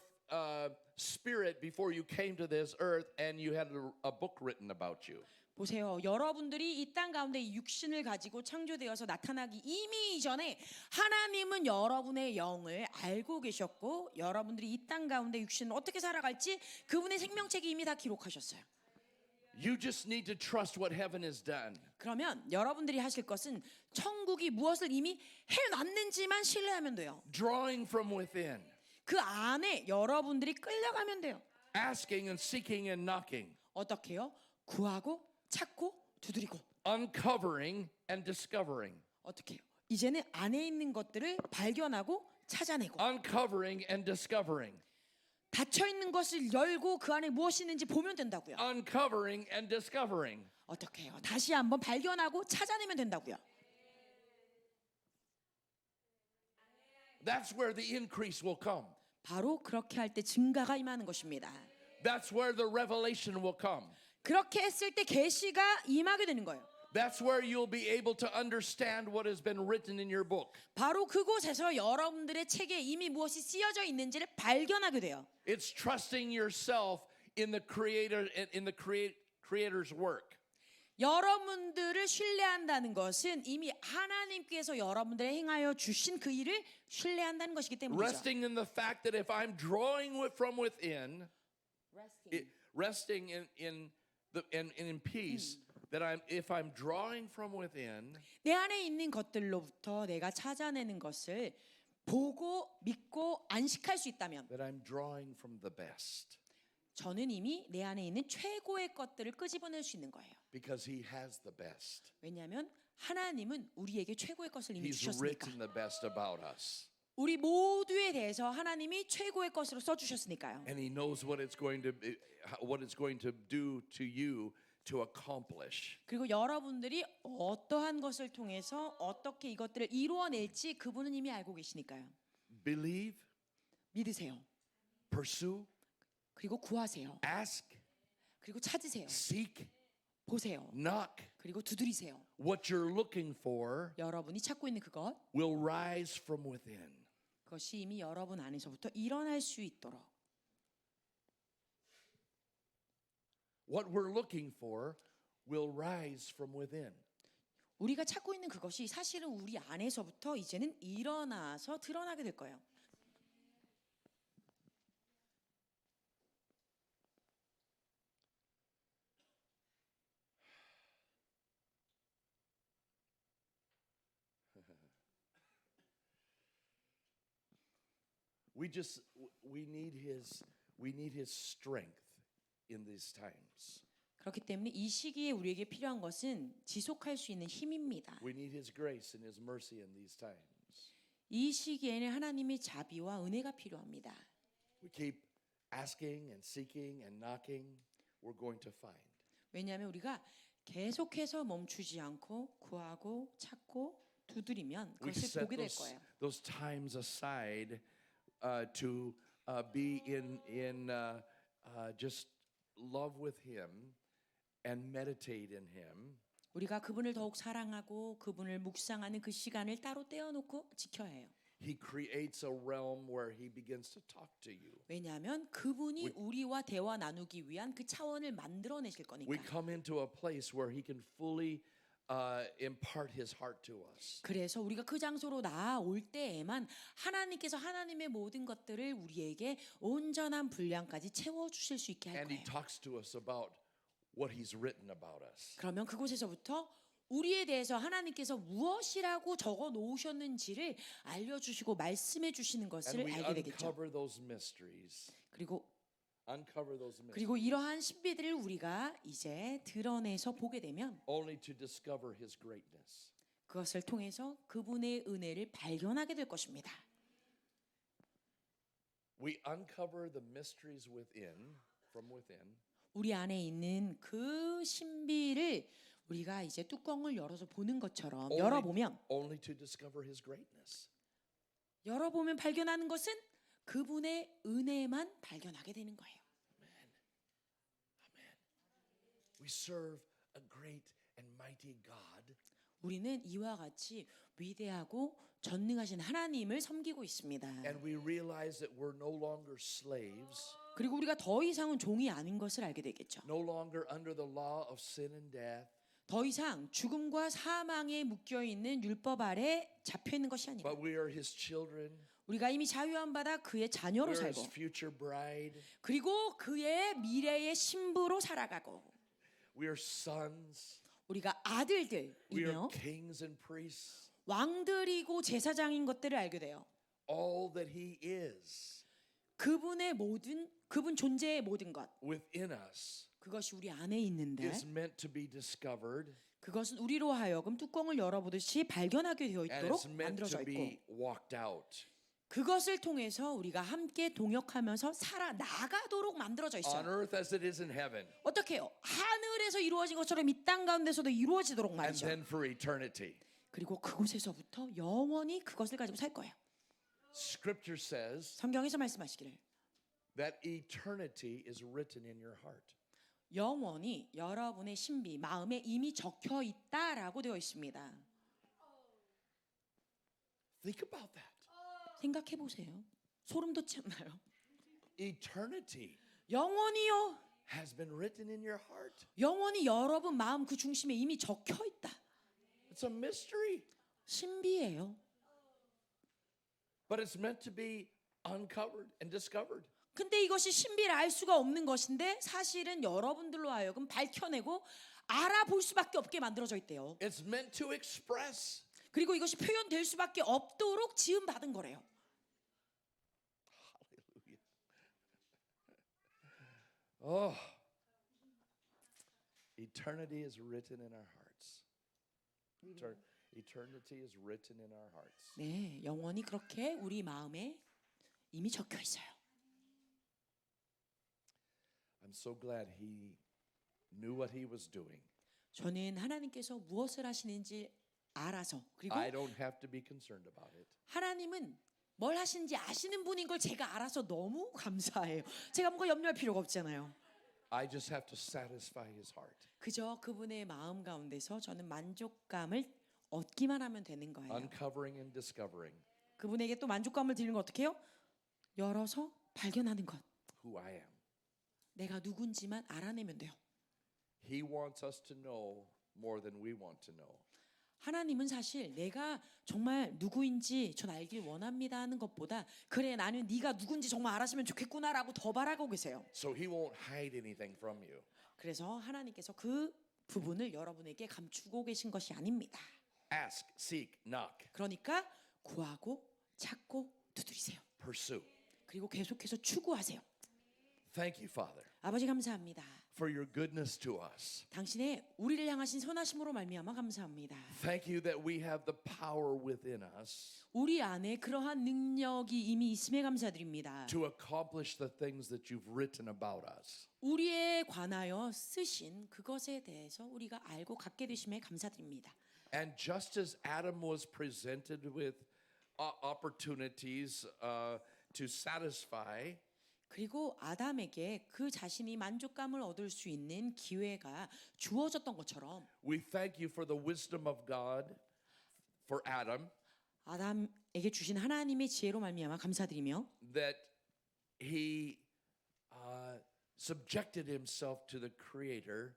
spirit before you came to this earth and you had a book written about you. 보세요. 여러분들이 이 땅 가운데 이 육신을 가지고 창조되어서 나타나기 이미 이전에 하나님은 여러분의 영을 알고 계셨고 여러분들이 이 땅 가운데 육신을 어떻게 살아갈지 그분의 생명책이 이미 다 기록하셨어요. You just need to trust what heaven has done. 그러면 여러분들이 하실 것은 천국이 무엇을 이미 해놨는지만 신뢰하면 돼요. Drawing from within, 그 안에 여러분들이 끌려가면 돼요. asking and seeking and knocking, 어떻게 해요? 구하고 찾고 두드리고. uncovering and discovering, 어떻게 해요? 이제는 안에 있는 것들을 발견하고 찾아내고 uncovering and discovering, 닫혀 있는 것을 열고 그 안에 무엇이 있는지 보면 된다고요. uncovering and discovering. 어떻게 해요? 다시 한번 발견하고 찾아내면 된다고요. That's where the increase will come. 바로 그렇게 할 때 증가가 임하는 것입니다. That's where the revelation will come. 그렇게 했을 때 계시가 임하게 되는 거예요. That's where you'll be able to understand what has been written in your book. 바로 그곳에서 여러분들의 책에 이미 무엇이 쓰여져 있는지를 발견하게 돼요. It's trusting yourself in the creator's work. 여러분들을 신뢰한다는 것은 이미 하나님께서 여러분들의 행하여 주신 그 일을 신뢰한다는 것이기 때문이죠. Resting in the fact that if I'm drawing from within, resting in peace, that if I'm drawing from within, 내 안에 있는 것들로부터 내가 찾아내는 것을 보고 믿고 안식할 수 있다면 that I'm drawing from the best 저는 이미 내 안에 있는 최고의 것들을 끄집어낼 수 있는 거예요. because he has the best. 왜냐하면 하나님은 우리에게 최고의 것을 이미 He's 주셨으니까. written the best about us. 우리 모두에 대해서 하나님이 최고의 것으로 써주셨으니까요. And he knows what it's going to do to you to accomplish. 그리고 여러분들이 어떠한 것을 통해서 어떻게 이것들을 이루어낼지 그분은 이미 알고 계시니까요. Believe, 믿으세요. pursue, 그리고 구하세요. ask, 그리고 찾으세요. seek, 보세요. knock. 그리고 두드리세요. What you're looking for 여러분이 찾고 있는 그것, will rise from within. 그것이 이미 여러분 안에서부터 일어날 수 있도록. What we're looking for will rise from within. 우리가 찾고 있는 그것이 사실은 우리 안에서부터 이제는 일어나서 드러나게 될 거예요. We need his strength in these times. 그렇기 때문에 이 시기에 우리에게 필요한 것은 지속할 수 있는 힘입니다. We need his grace and his mercy in these times. 이 시기에는 하나님의 자비와 은혜가 필요합니다. We keep asking and seeking and knocking, we're going to find. 왜냐하면 우리가 계속해서 멈추지 않고 구하고 찾고 두드리면 We 그것을 set 보게 될 거예요. those times aside to be in just love with him and meditate in him. 우리가 그분을 더욱 사랑하고 그분을 묵상하는 그 시간을 따로 떼어놓고 지켜야 해요. He creates a realm where he begins to talk to you. 왜냐하면 그분이 우리와 대화 나누기 위한 그 차원을 만들어내실 We 거니까. come into a place where he can fully impart his heart to us. 그래서 우리가 그 장소로 나아올 때에만 하나님께서 하나님의 모든 것들을 우리에게 온전한 분량까지 채워주실 수 있게 할 And he 거예요. talks to us about what he's written about us. 그러면 그곳에서부터 우리에 대해서 하나님께서 무엇이라고 적어 놓으셨는지를 알려주시고 말씀해 주시는 것을 And we 알게 되겠죠. uncover those mysteries. 그리고 Uncover those mysteries. 이러한 신비들을 우리가 이제 드러내서 보게 되면 Only to discover his greatness. 그것을 통해서 그분의 은혜를 발견하게 될 것입니다. We uncover the mysteries from within. 우리 안에 있는 그 신비를 우리가 이제 뚜껑을 열어서 보는 것처럼 열어보면 Only to discover his greatness. 열어보면 발견하는 것은 그분의 은혜만 발견하게 되는 거예요. We serve a great and mighty God. 우리는 이와 같이 위대하고 전능하신 하나님을 섬기고 있습니다. And we realize that we're no longer slaves. 그리고 우리가 더 이상은 종이 아닌 것을 알게 되겠죠. No longer under the law of sin and death, 더 이상 죽음과 사망에 묶여 있는 율법 아래 잡혀 있는 것이 아니라 but we are His children. 우리가 이미 자유한 바다 그의 자녀로 We're His 살고 future bride. 그리고 그의 미래의 신부로 살아가고 We are sons. 우리가 We are 아들들이며 kings and priests. 왕들이고 제사장인 것들을 알게 돼요. All that He is 그분 존재의 모든 것 within us 그것이 우리 안에 있는데 is meant to be discovered, 그것은 우리로 하여금 뚜껑을 열어보듯이 발견하게 되어 and 있도록 it's meant 만들어져 to 있고 be walked out. 그것을 통해서 우리가 함께 동역하면서 살아나가도록 만들어져 On 있어요. earth as it is in heaven, 어떻게 해요? 하늘에서 이루어진 것처럼 이 땅 가운데서도 이루어지도록 and 말이죠. then for eternity. 그리고 그곳에서부터 영원히 그것을 가지고 살 거예요. Scripture says 성경에서 말씀하시기를 that eternity is written in your heart. 영원히 여러분의 신비 마음에 이미 적혀 있다라고 되어 있습니다. Think about that. 생각해 보세요. 소름 돋지 않나요? Eternity 영원히요. has been written in your heart. 영원히 여러분 마음 그 중심에 이미 적혀 있다. It's a mystery, 신비예요. but it's meant to be uncovered and discovered. 근데 이것이 신비를 알 수가 없는 것인데 사실은 여러분들로 하여금 밝혀내고 알아볼 수밖에 없게 만들어져 있대요. It's meant to express. 그리고 이것이 표현될 수밖에 없도록 지음 받은 거래요. Hallelujah. Oh, eternity is written in our hearts. Eternity is written in our hearts. 네, 영원히 그렇게 우리 마음에 이미 적혀 있어요. I'm so glad He knew what He was doing. 저는 하나님께서 무엇을 하시는지 알아서 그리고 I don't have to be concerned about it. 하나님은 뭘 하시는지 아시는 분인 걸 제가 알아서 너무 감사해요. 제가 뭔가 염려할 필요가 없잖아요. I just have to satisfy His heart. 그저 그분의 마음 가운데서 저는 만족감을 얻기만 하면 되는 거예요. Uncovering and discovering 그분에게 또 만족감을 드리는 거 어떻게 해요? 열어서 발견하는 것. who I am. 내가 누군지만 알아내면 돼요. He wants us to know more than we want to know. 하나님은 사실 내가 정말 누구인지 전 알길 원합니다 하는 것보다 그래 나는 네가 누군지 정말 알았으면 좋겠구나라고 더 바라고 계세요. So He won't hide anything from you. 그래서 하나님께서 그 부분을 여러분에게 감추고 계신 것이 아닙니다. Ask, seek, knock, 그러니까 구하고 찾고 두드리세요. pursue. 그리고 계속해서 추구하세요. Thank you, Father, 아버지 감사합니다. for your goodness to us. 당신의 우리를 향하신 선하심으로 말미암아 감사합니다. Thank you that we have the power within us 우리 안에 그러한 능력이 이미 있음에 감사드립니다. to accomplish the things that you've written about us. 우리에 관하여 쓰신 그것에 대해서 우리가 알고 갖게 되심에 감사드립니다. And just as Adam was presented with opportunities to satisfy, 그리고 아담에게 그 자신이 만족감을 얻을 수 있는 기회가 주어졌던 것처럼 we thank you for the wisdom of God for Adam, 아담에게 주신 하나님의 지혜로 말미암아 감사드리며 that he subjected himself to the Creator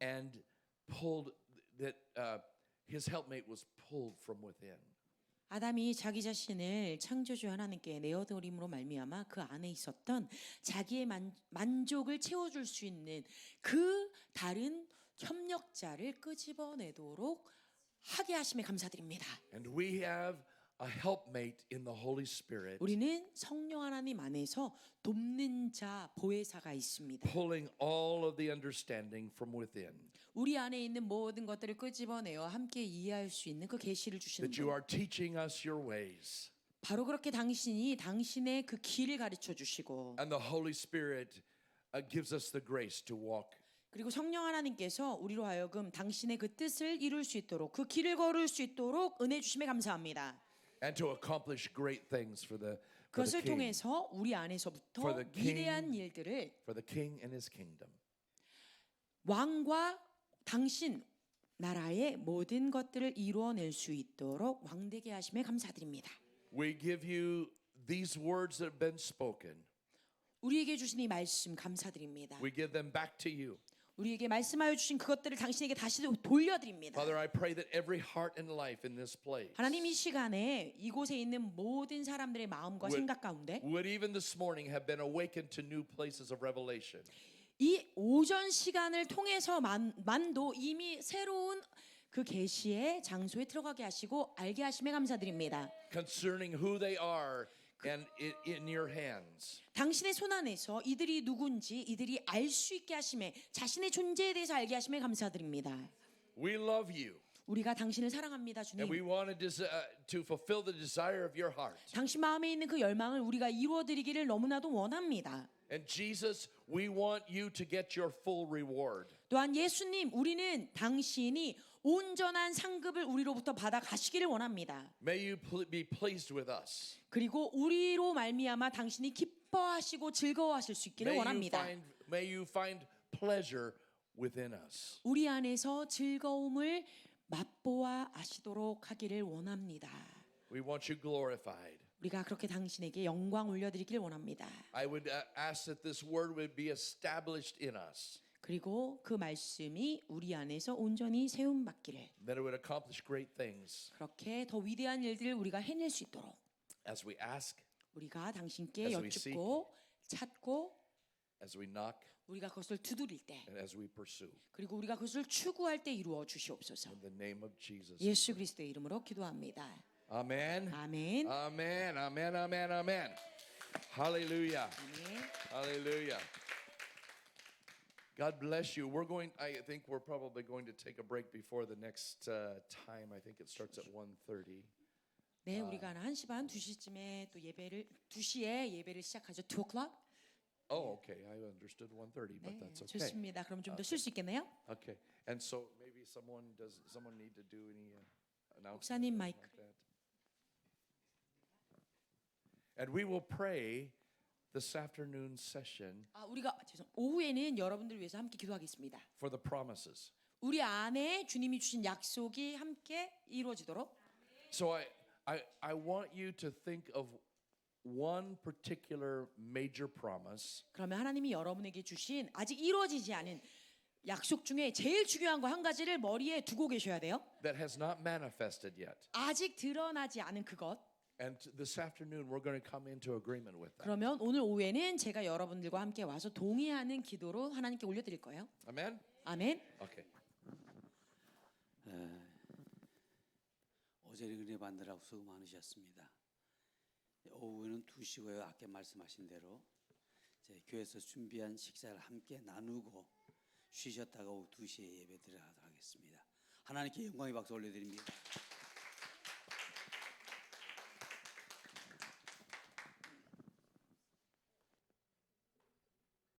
and pulled that his helpmate was pulled from within. 아담이 자기 자신을 창조주 하나님께 내어드림으로 말미암아 그 안에 있었던 자기의 만족을 채워줄 수 있는 그 다른 협력자를 끄집어내도록 하게 하심에 감사드립니다. And we have a helpmate in the Holy Spirit 우리는 성령 하나님 안에서 돕는 자 보혜사가 있습니다. pulling all of the understanding from within. 우리 안에 있는 모든 것들을 끄집어내어 함께 이해할 수 있는 그 계시를 주시는 That you 분. are teaching us your ways. 바로 그렇게 당신이 당신의 그 길을 가르쳐 주시고 And the Holy Spirit gives us the grace to walk. 그리고 성령 하나님께서 우리로 하여금 당신의 그 뜻을 이룰 수 있도록 그 길을 걸을 수 있도록 은혜 주심에 감사합니다. And to accomplish great things for the 그것을 king, 통해서 우리 안에서부터 For the king. 위대한 일들을 for the king and his kingdom. 왕과 당신 나라의 모든 것들을 이루어낼 수 있도록 왕되게 하심에 감사드립니다. We give you these words that have been spoken 우리에게 주신 이 말씀 감사드립니다. We give them back to you. 우리에게 말씀하여 주신 그것들을 당신에게 다시 돌려드립니다. Father, I pray that every heart and life in this place 하나님 이 시간에 이곳에 있는 모든 사람들의 마음과 Would- 생각 가운데 would even this morning have been awakened to new places of revelation. 이 오전 시간을 통해서 만도 이미 새로운 그 계시의 장소에 들어가게 하시고 알게 하심에 감사드립니다. Concerning who they are and in your hands. 당신의 손 안에서 이들이 누군지 이들이 알 수 있게 하심에 자신의 존재에 대해서 알게 하심에 감사드립니다. We love you 우리가 당신을 사랑합니다, and we 주님. want to fulfill the desire of your heart. 당신 마음에 있는 그 열망을 우리가 이루어드리기를 너무나도 원합니다. And Jesus, we want you to get your full reward. 또한 예수님, 우리는 당신이 온전한 상급을 우리로부터 받아 가시기를 원합니다. May you be pleased with us. 그리고 우리로 말미암아 당신이 기뻐하시고 즐거워하실 수 있기를 원합니다. May you find pleasure within us. 우리 안에서 즐거움을 맛보아 아시도록 하기를 원합니다. We want you glorified. 우리가 그렇게 당신에게 영광 올려드리기를 원합니다. I would ask that this word would be established in us, 그리고 그 말씀이 우리 안에서 온전히 세움받기를, that it would accomplish great things 그렇게 더 위대한 일들을 우리가 해낼 수 있도록 as we ask, 우리가 당신께 As we 여쭙고 찾고 as we knock, 우리가 그것을 두드릴 때, and as we pursue. 그리고 우리가 그것을 추구할 때 이루어 주시옵소서. In the name of Jesus. 예수 그리스도의 이름으로 기도합니다. Amen. 아멘. Amen. Amen. Amen. Amen. Hallelujah. 아멘. Hallelujah. God bless you. I think we're probably going to take a break before the next time. I think it starts at 1:30. 네, 우리가 1시 반, 2시쯤에 또 예배를 2시에 예배를 시작하죠. 2 o'clock. Oh, okay. I understood 1:30, but 네, that's okay. 좋습니다. 그럼 좀 더 쉴 수 있겠네요. Okay. And so maybe someone need to do any announcement? 목사님 마이크. like that? And we will pray this afternoon session 우리가 오후에는 여러분들을 위해서 함께 기도하겠습니다. for the promises. 우리 안에 주님이 주신 약속이 함께 이루어지도록. So I want you to think of one particular major promise 그러면 하나님이 여러분에게 주신 아직 이루어지지 않은 약속 중에 제일 중요한 거 한 가지를 머리에 두고 계셔야 돼요. that has not manifested yet. 아직 드러나지 않은 그것. And this afternoon we're going to come into agreement with that. 그러면 오늘 오후에는 제가 여러분들과 함께 와서 동의하는 기도로 하나님께 올려드릴 거예요. Amen? 아멘. Okay. 어제는 은혜 받느라고 수고 많으셨습니다. 오후에는 2시고요. 아까 말씀하신 대로 이제 교회에서 준비한 식사를 함께 나누고 쉬셨다가 오후 2시에 예배 들어가도록 하겠습니다. 하나님께 영광의 박수 올려드립니다.